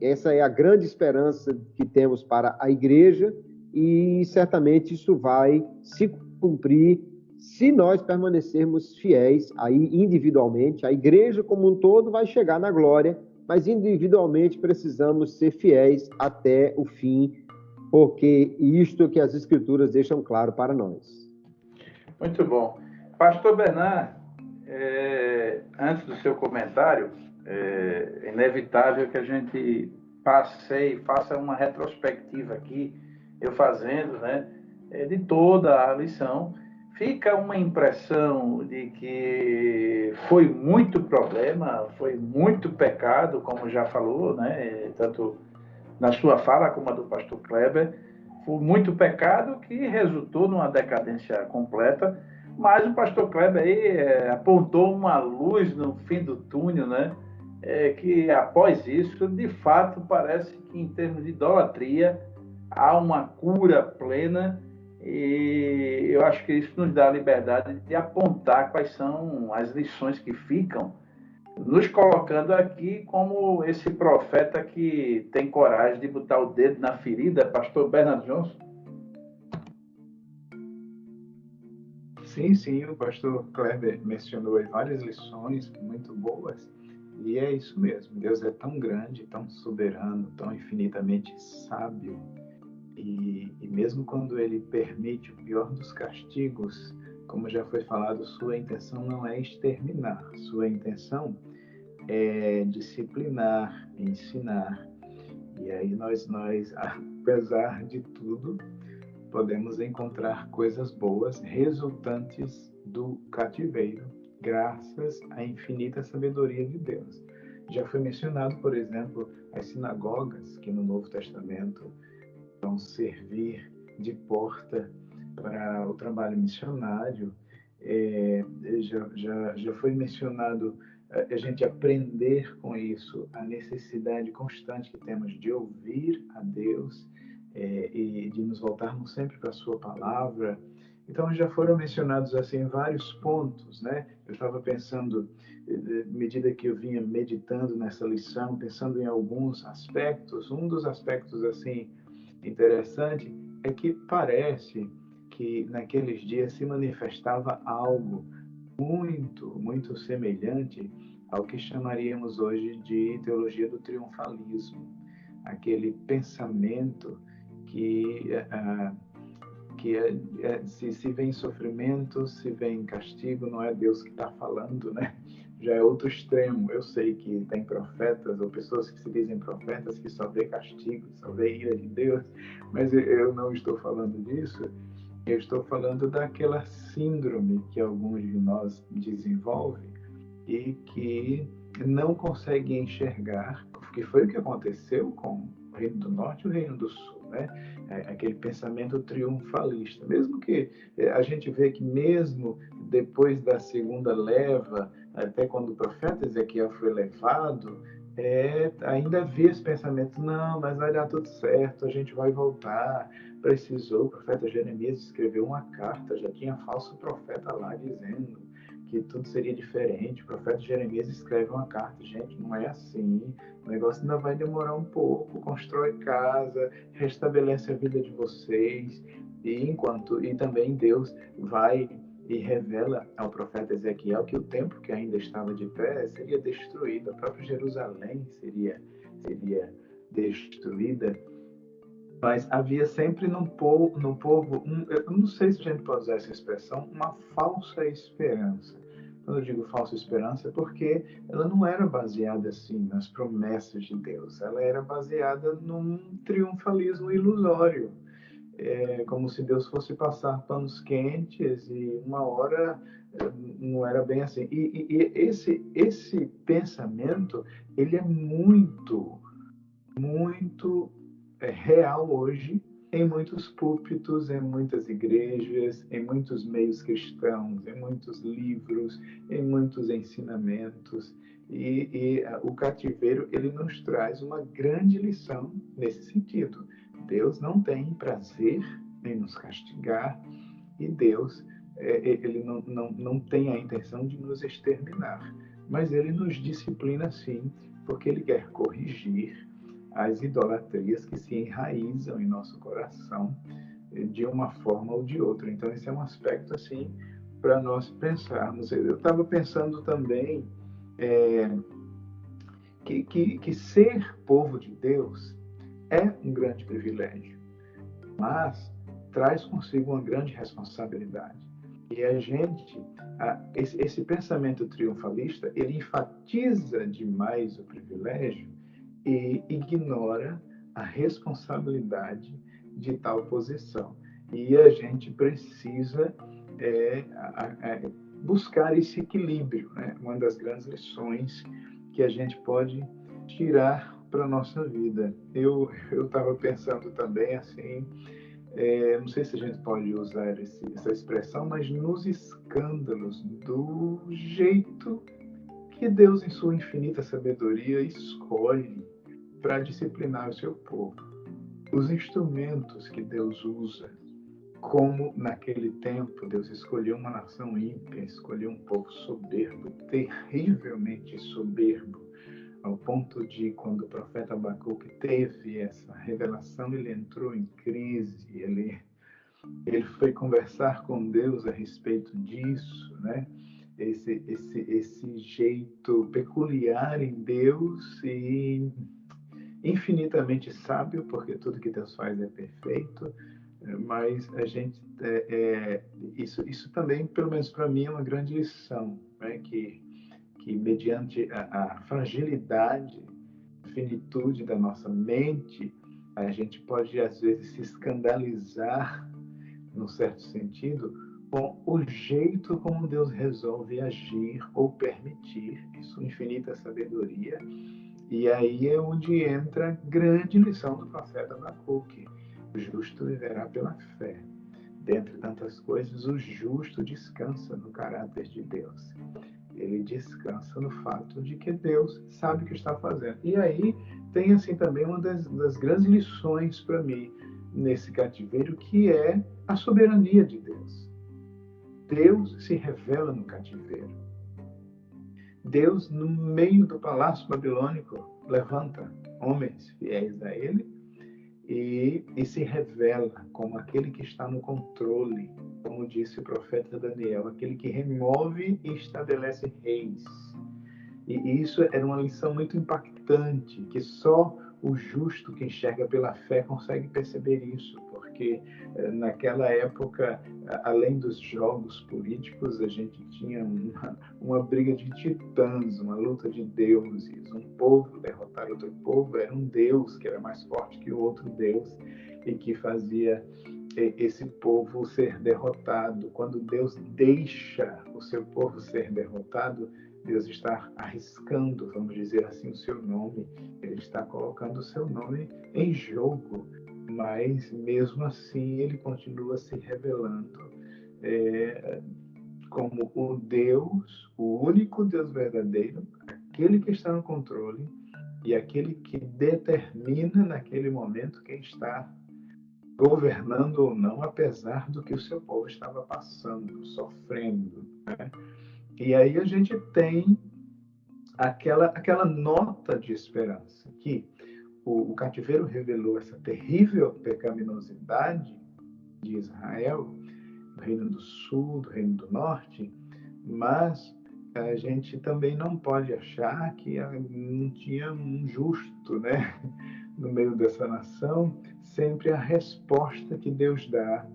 Essa é a grande esperança que temos para a igreja, e certamente isso vai se cumprir se nós permanecermos fiéis aí individualmente. A igreja como um todo vai chegar na glória, mas individualmente precisamos ser fiéis até o fim, porque isto que as Escrituras deixam claro para nós. Muito bom. Pastor Bernard, antes do seu comentário, é inevitável que a gente faça uma retrospectiva aqui, eu fazendo, né, de toda a lição. Fica uma impressão de que foi muito problema, foi muito pecado, como já falou, né, tanto na sua fala como a do pastor Kleber. Foi muito pecado que resultou numa decadência completa, mas o pastor Kleber aí apontou uma luz no fim do túnel, né? Que após isso, de fato, parece que em termos de idolatria há uma cura plena, e eu acho que isso nos dá a liberdade de apontar quais são as lições que ficam, nos colocando aqui como esse profeta que tem coragem de botar o dedo na ferida, pastor Bernard Johnson. Sim, o pastor Kleber mencionou aí várias lições muito boas, e é isso mesmo. Deus é tão grande, tão soberano, tão infinitamente sábio, e mesmo quando ele permite o pior dos castigos, como já foi falado, sua intenção não é exterminar, sua intenção é disciplinar, ensinar. E aí nós, apesar de tudo, podemos encontrar coisas boas resultantes do cativeiro, graças à infinita sabedoria de Deus. Já foi mencionado, por exemplo, as sinagogas, que no Novo Testamento vão servir de porta para o trabalho missionário. Já foi mencionado a gente aprender com isso a necessidade constante que temos de ouvir a Deus, e de nos voltarmos sempre para a sua palavra. Então já foram mencionados assim vários pontos, né? Eu estava pensando, à medida que eu vinha meditando nessa lição, pensando em alguns aspectos. Um dos aspectos assim interessante é que parece que naqueles dias se manifestava algo muito semelhante ao que chamaríamos hoje de teologia do triunfalismo, aquele pensamento que se vem sofrimento, se vem castigo, não é Deus que está falando, né? Já é outro extremo. Eu sei que tem profetas ou pessoas que se dizem profetas que só vê castigo, só vê ira de Deus, mas eu não estou falando disso. Eu estou falando daquela síndrome que alguns de nós desenvolvem e que não conseguem enxergar, porque foi o que aconteceu com o Reino do Norte e o Reino do Sul, né? Aquele pensamento triunfalista. Mesmo que a gente vê que mesmo depois da segunda leva, até quando o profeta Ezequiel foi levado, ainda havia esse pensamento, não, mas vai dar tudo certo, a gente vai voltar. Precisou, o profeta Jeremias escreveu uma carta, já tinha falso profeta lá dizendo que tudo seria diferente. O profeta Jeremias escreve uma carta, gente, não é assim, o negócio ainda vai demorar um pouco, constrói casa, restabelece a vida de vocês, e também Deus vai e revela ao profeta Ezequiel que o templo que ainda estava de pé seria destruído, a própria Jerusalém seria destruída. Mas havia sempre no povo eu não sei se a gente pode usar essa expressão, uma falsa esperança. Quando eu digo falsa esperança, é porque ela não era baseada assim nas promessas de Deus, ela era baseada num triunfalismo ilusório. Como se Deus fosse passar panos quentes e uma hora não era bem assim. E esse pensamento, ele é muito real hoje em muitos púlpitos, em muitas igrejas, em muitos meios cristãos, em muitos livros, em muitos ensinamentos. O cativeiro, ele nos traz uma grande lição nesse sentido. Deus não tem prazer em nos castigar e Deus ele não tem a intenção de nos exterminar, mas ele nos disciplina sim, porque ele quer corrigir as idolatrias que se enraizam em nosso coração de uma forma ou de outra. Então, esse é um aspecto, assim, para nós pensarmos. Eu estava pensando também que ser povo de Deus é um grande privilégio, mas traz consigo uma grande responsabilidade. E a gente, esse pensamento triunfalista, ele enfatiza demais o privilégio e ignora a responsabilidade de tal posição. E a gente precisa buscar esse equilíbrio, né? Uma das grandes lições que a gente pode tirar para a nossa vida. Eu estava pensando também assim, não sei se a gente pode usar essa expressão, mas nos escândalos do jeito que Deus, em sua infinita sabedoria, escolhe para disciplinar o seu povo. Os instrumentos que Deus usa, como naquele tempo Deus escolheu uma nação ímpia, escolheu um povo soberbo, terrivelmente soberbo, ao ponto de, quando o profeta Abacuque teve essa revelação, ele entrou em crise, ele foi conversar com Deus a respeito disso, né? Esse jeito peculiar em Deus e infinitamente sábio, porque tudo que Deus faz é perfeito, mas a gente isso também, pelo menos para mim, é uma grande lição, né? Que mediante a fragilidade, a finitude da nossa mente, a gente pode às vezes se escandalizar, num certo sentido, com o jeito como Deus resolve agir ou permitir, em sua infinita sabedoria. E aí é onde entra a grande lição do profeta Abacuque: o justo viverá pela fé. Dentre tantas coisas, o justo descansa no caráter de Deus. Ele descansa no fato de que Deus sabe o que está fazendo. E aí tem assim também uma das grandes lições para mim nesse cativeiro, que é a soberania de Deus. Deus se revela no cativeiro. Deus, no meio do palácio babilônico, levanta homens fiéis a ele e se revela como aquele que está no controle, como disse o profeta Daniel, aquele que remove e estabelece reis. E isso era uma lição muito impactante, que só o justo que enxerga pela fé consegue perceber isso, porque naquela época, além dos jogos políticos, a gente tinha uma briga de titãs, uma luta de deuses, um povo derrotar outro povo, era um deus que era mais forte que o outro deus e que fazia esse povo ser derrotado. Quando Deus deixa o seu povo ser derrotado, Deus está arriscando, vamos dizer assim, o seu nome. Ele está colocando o seu nome em jogo, mas mesmo assim ele continua se revelando como o Deus, o único Deus verdadeiro, aquele que está no controle e aquele que determina naquele momento quem está governando ou não, apesar do que o seu povo estava passando, sofrendo, né? E aí a gente tem aquela nota de esperança, que o cativeiro revelou essa terrível pecaminosidade de Israel, Reino do Sul, do Reino do Norte, mas a gente também não pode achar que não tinha um justo, né? No meio dessa nação. Sempre a resposta que Deus dá,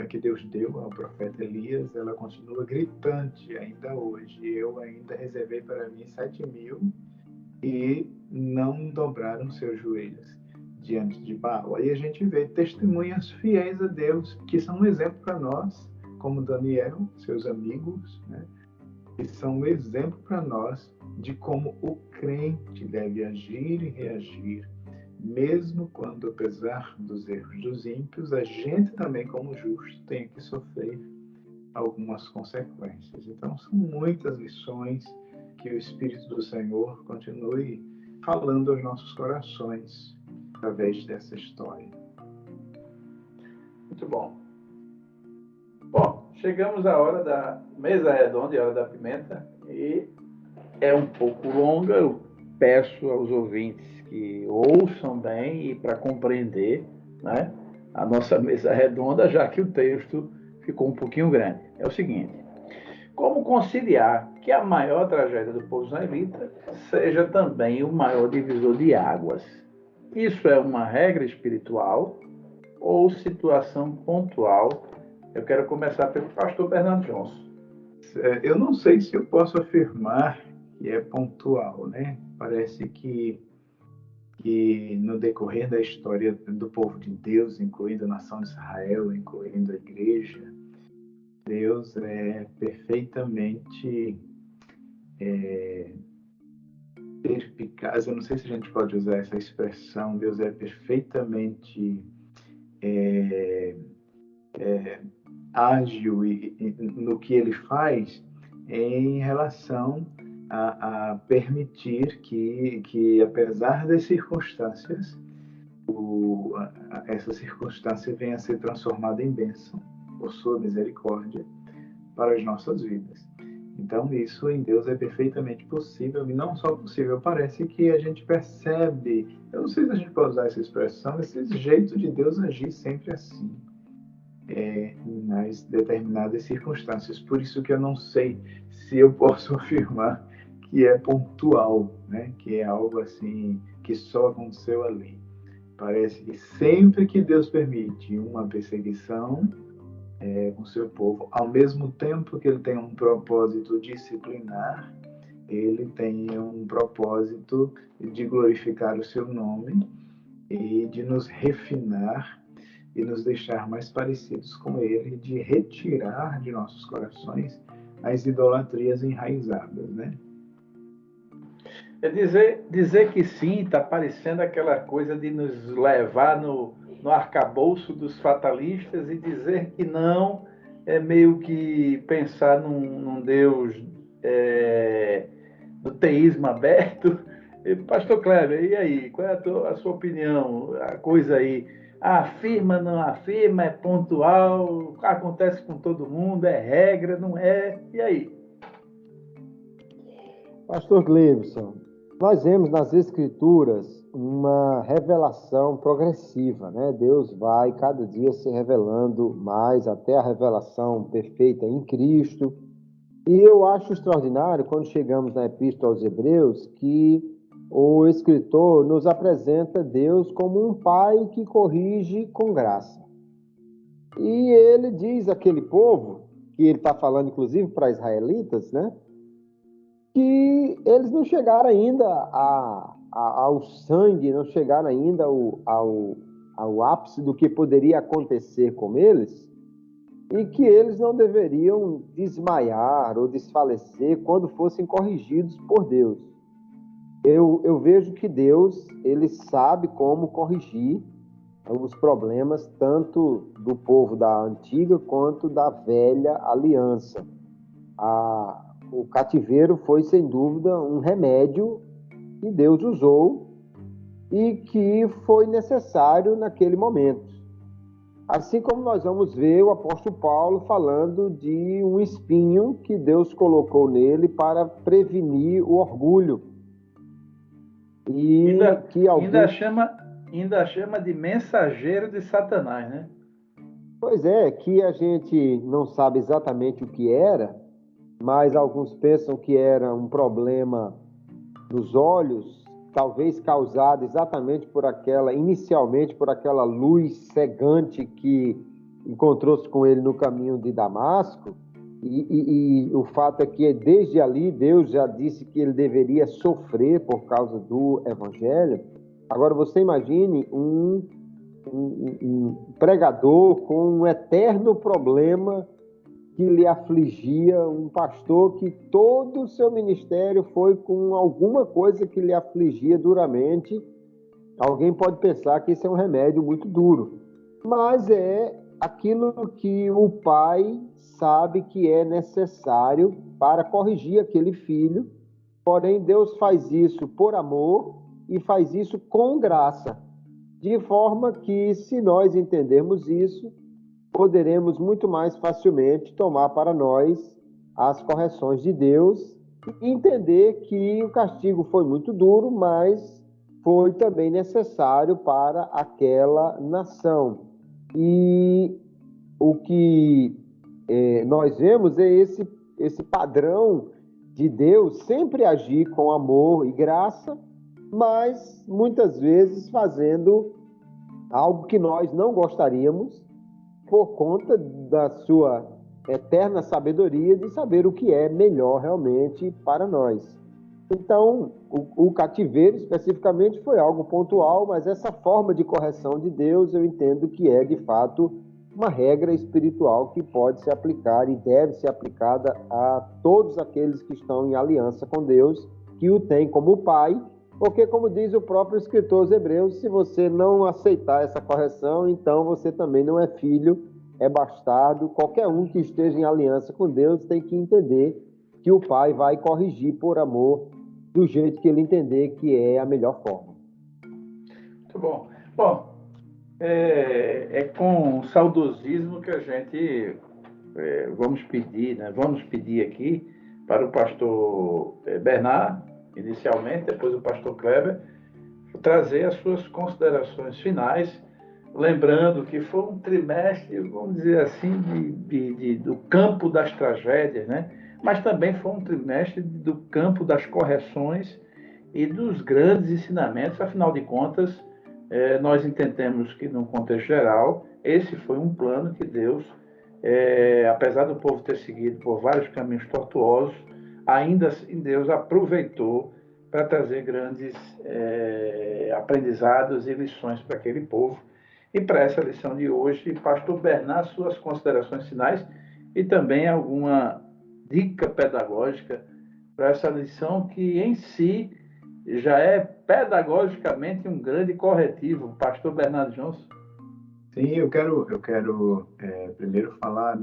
que Deus deu ao profeta Elias, ela continua gritante ainda hoje. Eu ainda reservei para mim 7.000 e não dobraram seus joelhos diante de Baal. Aí a gente vê testemunhas fiéis a Deus, que são um exemplo para nós, como Daniel, seus amigos, né? Que são um exemplo para nós de como o crente deve agir e reagir, mesmo quando, apesar dos erros dos ímpios, a gente também, como justo, tem que sofrer algumas consequências. Então, são muitas lições que o Espírito do Senhor continue falando aos nossos corações através dessa história. Muito bom. Bom, chegamos à hora da mesa redonda e hora da pimenta, e é um pouco longa. Eu peço aos ouvintes que ouçam bem e para compreender, né, a nossa mesa redonda, já que o texto ficou um pouquinho grande. É o seguinte: como conciliar que a maior tragédia do povo israelita seja também o maior divisor de águas? Isso é uma regra espiritual ou situação pontual? Eu quero começar pelo pastor Bernardo Johnson. Eu não sei se eu posso afirmar que é pontual, né? Parece que no decorrer da história do povo de Deus, incluindo a nação de Israel, incluindo a igreja, Deus é perfeitamente perspicaz. Eu não sei se a gente pode usar essa expressão. Deus é perfeitamente ágil no que ele faz em relação a permitir que, apesar das circunstâncias, essa circunstância venha a ser transformada em bênção por sua misericórdia para as nossas vidas. Então, isso em Deus é perfeitamente possível, e não só possível, parece que a gente percebe, eu não sei se a gente pode usar essa expressão, esse jeito de Deus agir sempre assim, nas determinadas circunstâncias. Por isso que eu não sei se eu posso afirmar que é pontual, né? Que é algo assim, que só aconteceu ali. Parece que sempre que Deus permite uma perseguição com seu povo, ao mesmo tempo que ele tem um propósito disciplinar, ele tem um propósito de glorificar o seu nome e de nos refinar e nos deixar mais parecidos com ele, de retirar de nossos corações as idolatrias enraizadas, né? É dizer que sim, está parecendo aquela coisa de nos levar no arcabouço dos fatalistas, e dizer que não é meio que pensar num Deus do teísmo aberto. Pastor Kleber, e aí? Qual é a sua opinião? A coisa aí, afirma, não afirma, é pontual, acontece com todo mundo, é regra, não é? E aí? Pastor Gleibson, nós vemos nas Escrituras uma revelação progressiva, né? Deus vai cada dia se revelando mais até a revelação perfeita em Cristo. E eu acho extraordinário quando chegamos na Epístola aos Hebreus que o escritor nos apresenta Deus como um pai que corrige com graça. E ele diz àquele povo, que ele está falando inclusive para israelitas, né? Que eles não chegaram ainda ao sangue, não chegaram ainda ao ápice do que poderia acontecer com eles, e que eles não deveriam desmaiar ou desfalecer quando fossem corrigidos por Deus. Eu vejo que Deus, ele sabe como corrigir os problemas tanto do povo da antiga quanto da velha aliança. O cativeiro foi, sem dúvida, um remédio que Deus usou e que foi necessário naquele momento. Assim como nós vamos ver o apóstolo Paulo falando de um espinho que Deus colocou nele para prevenir o orgulho. E ainda chama de mensageiro de Satanás, né? Pois é, que a gente não sabe exatamente o que era, mas alguns pensam que era um problema dos olhos, talvez causado exatamente inicialmente por aquela luz cegante que encontrou-se com ele no caminho de Damasco. E o fato é que desde ali Deus já disse que ele deveria sofrer por causa do Evangelho. Agora você imagine um pregador com um eterno problema que lhe afligia, um pastor que todo o seu ministério foi com alguma coisa que lhe afligia duramente. Alguém pode pensar que isso é um remédio muito duro, mas é aquilo que o pai sabe que é necessário para corrigir aquele filho. Porém, Deus faz isso por amor e faz isso com graça, de forma que, se nós entendermos isso, poderemos muito mais facilmente tomar para nós as correções de Deus e entender que o castigo foi muito duro, mas foi também necessário para aquela nação. E o que nós vemos é esse padrão de Deus sempre agir com amor e graça, mas muitas vezes fazendo algo que nós não gostaríamos, por conta da sua eterna sabedoria de saber o que é melhor realmente para nós. Então, o cativeiro especificamente foi algo pontual, mas essa forma de correção de Deus eu entendo que é, de fato, uma regra espiritual que pode se aplicar e deve ser aplicada a todos aqueles que estão em aliança com Deus, que o têm como pai, porque, como diz o próprio escritor aos Hebreus, se você não aceitar essa correção, então você também não é filho, é bastardo. Qualquer um que esteja em aliança com Deus tem que entender que o pai vai corrigir por amor, do jeito que ele entender que é a melhor forma. Muito bom. Bom, é com saudosismo que a gente vamos pedir, né? Vamos pedir aqui para o pastor Bernard, inicialmente, depois o pastor Kleber, trazer as suas considerações finais, lembrando que foi um trimestre, vamos dizer assim, do campo das tragédias, né? Mas também foi um trimestre do campo das correções e dos grandes ensinamentos. Afinal de contas, nós entendemos que, no contexto geral, esse foi um plano que Deus, apesar do povo ter seguido por vários caminhos tortuosos, ainda assim Deus aproveitou para trazer grandes aprendizados e lições para aquele povo. E para essa lição de hoje, pastor Bernard, suas considerações finais e também alguma dica pedagógica para essa lição que em si já é pedagogicamente um grande corretivo. Pastor Bernardo Johnson. Sim, eu quero primeiro falar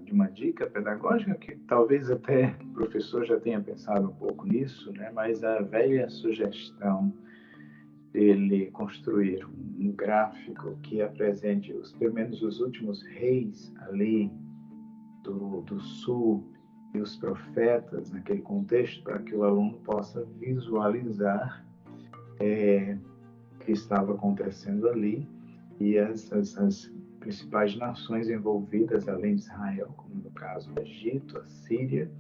de uma dica pedagógica que talvez até o professor já tenha pensado um pouco nisso, né? Mas a velha sugestão dele construir um gráfico que apresente pelo menos os últimos reis ali do sul e os profetas naquele contexto, para que o aluno possa visualizar o que estava acontecendo ali e as principais nações envolvidas, além de Israel, como no caso o Egito, a Síria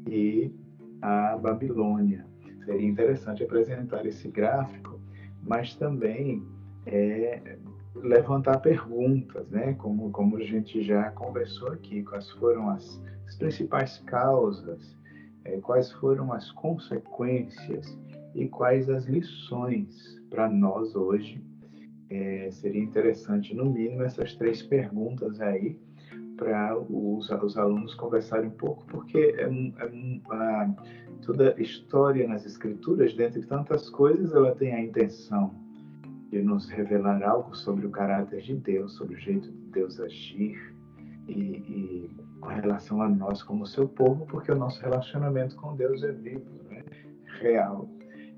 e a Babilônia. Seria interessante apresentar esse gráfico, mas também levantar perguntas, né? Como a gente já conversou aqui, quais foram as principais causas, quais foram as consequências e quais as lições para nós hoje. Seria interessante, no mínimo, essas 3 perguntas aí, para os alunos conversarem um pouco, porque toda história nas Escrituras, dentre tantas coisas, ela tem a intenção de nos revelar algo sobre o caráter de Deus, sobre o jeito de Deus agir e com relação a nós como seu povo, porque o nosso relacionamento com Deus é vivo, né? Real.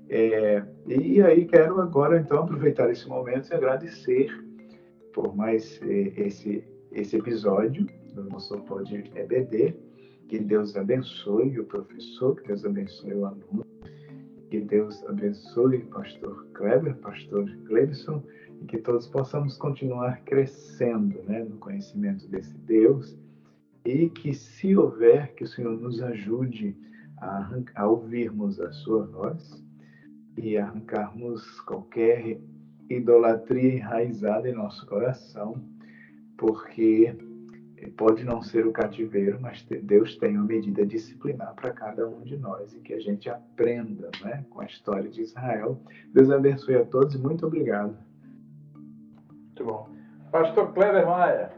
E aí quero agora, então, aproveitar esse momento e agradecer por mais esse episódio do nosso Pod EBD. Que Deus abençoe o professor, que Deus abençoe o aluno, que Deus abençoe o pastor Kleber, pastor Gleibson, e que todos possamos continuar crescendo, né, no conhecimento desse Deus, e que, se houver, que o Senhor nos ajude a ouvirmos a sua voz e arrancarmos qualquer idolatria enraizada em nosso coração, porque pode não ser o cativeiro, mas Deus tem uma medida disciplinar para cada um de nós, e que a gente aprenda, né, com a história de Israel. Deus abençoe a todos e muito obrigado. Muito bom. Pastor Kleber Maia.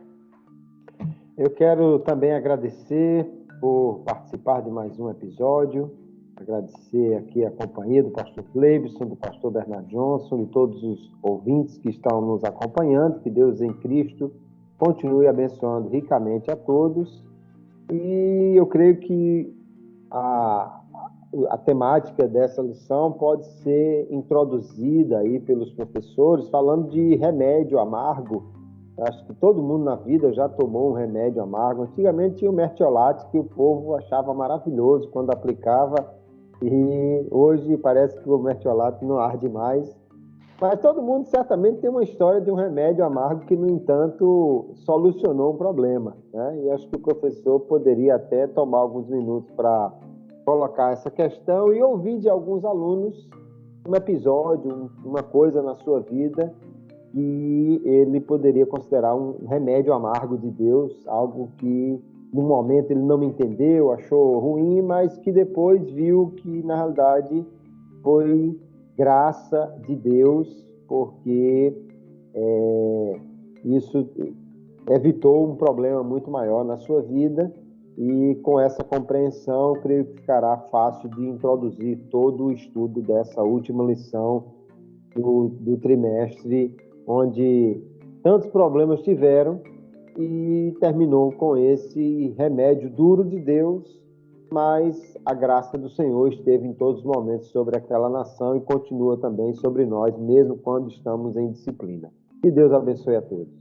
Eu quero também agradecer por participar de mais um episódio, agradecer aqui a companhia do pastor Cleibson, do pastor Bernardo Johnson, de todos os ouvintes que estão nos acompanhando, que Deus em Cristo continue abençoando ricamente a todos. E eu creio que a temática dessa lição pode ser introduzida aí pelos professores, falando de remédio amargo. Acho que todo mundo na vida já tomou um remédio amargo. Antigamente tinha o mertiolate, que o povo achava maravilhoso quando aplicava, e hoje parece que o mertiolate não arde mais. Mas todo mundo certamente tem uma história de um remédio amargo que, no entanto, solucionou um problema, né? E acho que o professor poderia até tomar alguns minutos para colocar essa questão e ouvir de alguns alunos um episódio, uma coisa na sua vida que ele poderia considerar um remédio amargo de Deus, algo que no momento ele não me entendeu, achou ruim, mas que depois viu que na realidade foi graça de Deus, porque isso evitou um problema muito maior na sua vida. E com essa compreensão, creio que ficará fácil de introduzir todo o estudo dessa última lição do trimestre, onde tantos problemas tiveram, e terminou com esse remédio duro de Deus, mas a graça do Senhor esteve em todos os momentos sobre aquela nação e continua também sobre nós, mesmo quando estamos em disciplina. Que Deus abençoe a todos.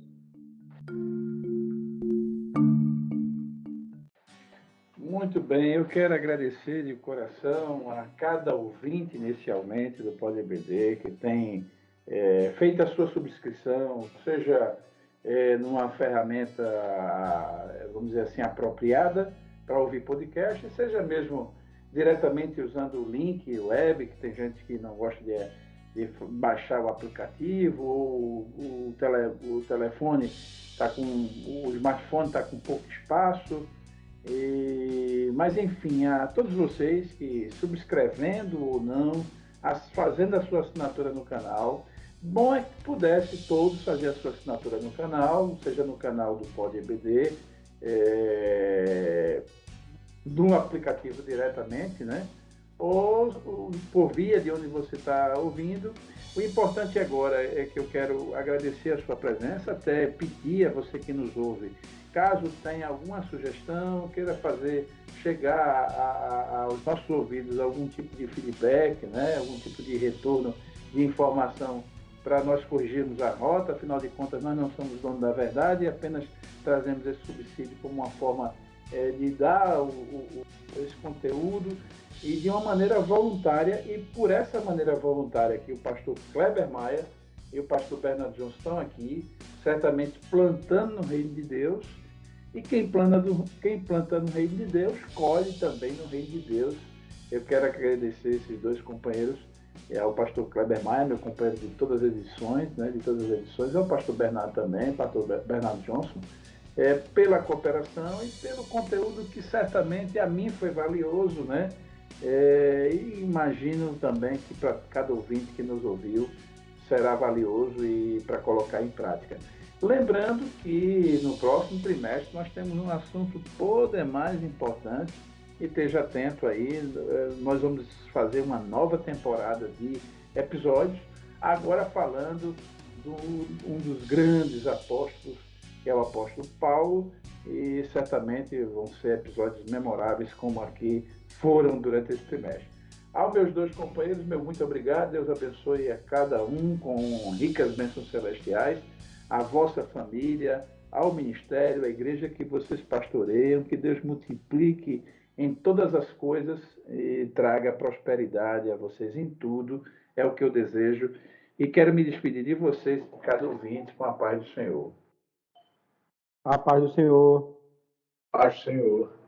Muito bem, eu quero agradecer de coração a cada ouvinte inicialmente do Pod EBD que tem feito a sua subscrição, seja numa ferramenta, vamos dizer assim, apropriada para ouvir podcast, seja mesmo diretamente usando o link web, que tem gente que não gosta de baixar o aplicativo, ou o telefone está com, o smartphone está com pouco espaço. Mas enfim, a todos vocês que subscrevendo ou não, fazendo a sua assinatura no canal, bom é que pudesse todos fazer a sua assinatura no canal, seja no canal do Pod EBD, do aplicativo diretamente, né? Ou por via de onde você está ouvindo. O importante agora é que eu quero agradecer a sua presença, até pedir a você que nos ouve, caso tenha alguma sugestão, queira fazer chegar aos nossos ouvidos algum tipo de feedback, né? Algum tipo de retorno de informação para nós corrigirmos a rota. Afinal de contas, nós não somos donos da verdade, apenas trazemos esse subsídio como uma forma de dar esse conteúdo e de uma maneira voluntária, e por essa maneira voluntária que o pastor Kleber Maia e o pastor Bernardo Johnson estão aqui, certamente plantando no reino de Deus, e quem planta no reino de Deus, colhe também no reino de Deus. Eu quero agradecer esses dois companheiros, ao pastor Kleber Maia, meu companheiro de todas as edições, né, e ao pastor Bernardo também, pastor Bernardo Johnson, pela cooperação e pelo conteúdo que certamente a mim foi valioso, né? E imagino também que para cada ouvinte que nos ouviu será valioso e para colocar em prática. Lembrando que no próximo trimestre nós temos um assunto por demais importante, e esteja atento aí, nós vamos fazer uma nova temporada de episódios, agora falando de um dos grandes apóstolos, que é o apóstolo Paulo, e certamente vão ser episódios memoráveis como aqui foram durante esse trimestre. Aos meus dois companheiros, meu muito obrigado, Deus abençoe a cada um com ricas bênçãos celestiais, a vossa família, ao ministério, à igreja que vocês pastoreiam, que Deus multiplique em todas as coisas e traga prosperidade a vocês em tudo, é o que eu desejo. E quero me despedir de vocês, de cada ouvinte, com a paz do Senhor. A paz do Senhor. Paz do Senhor.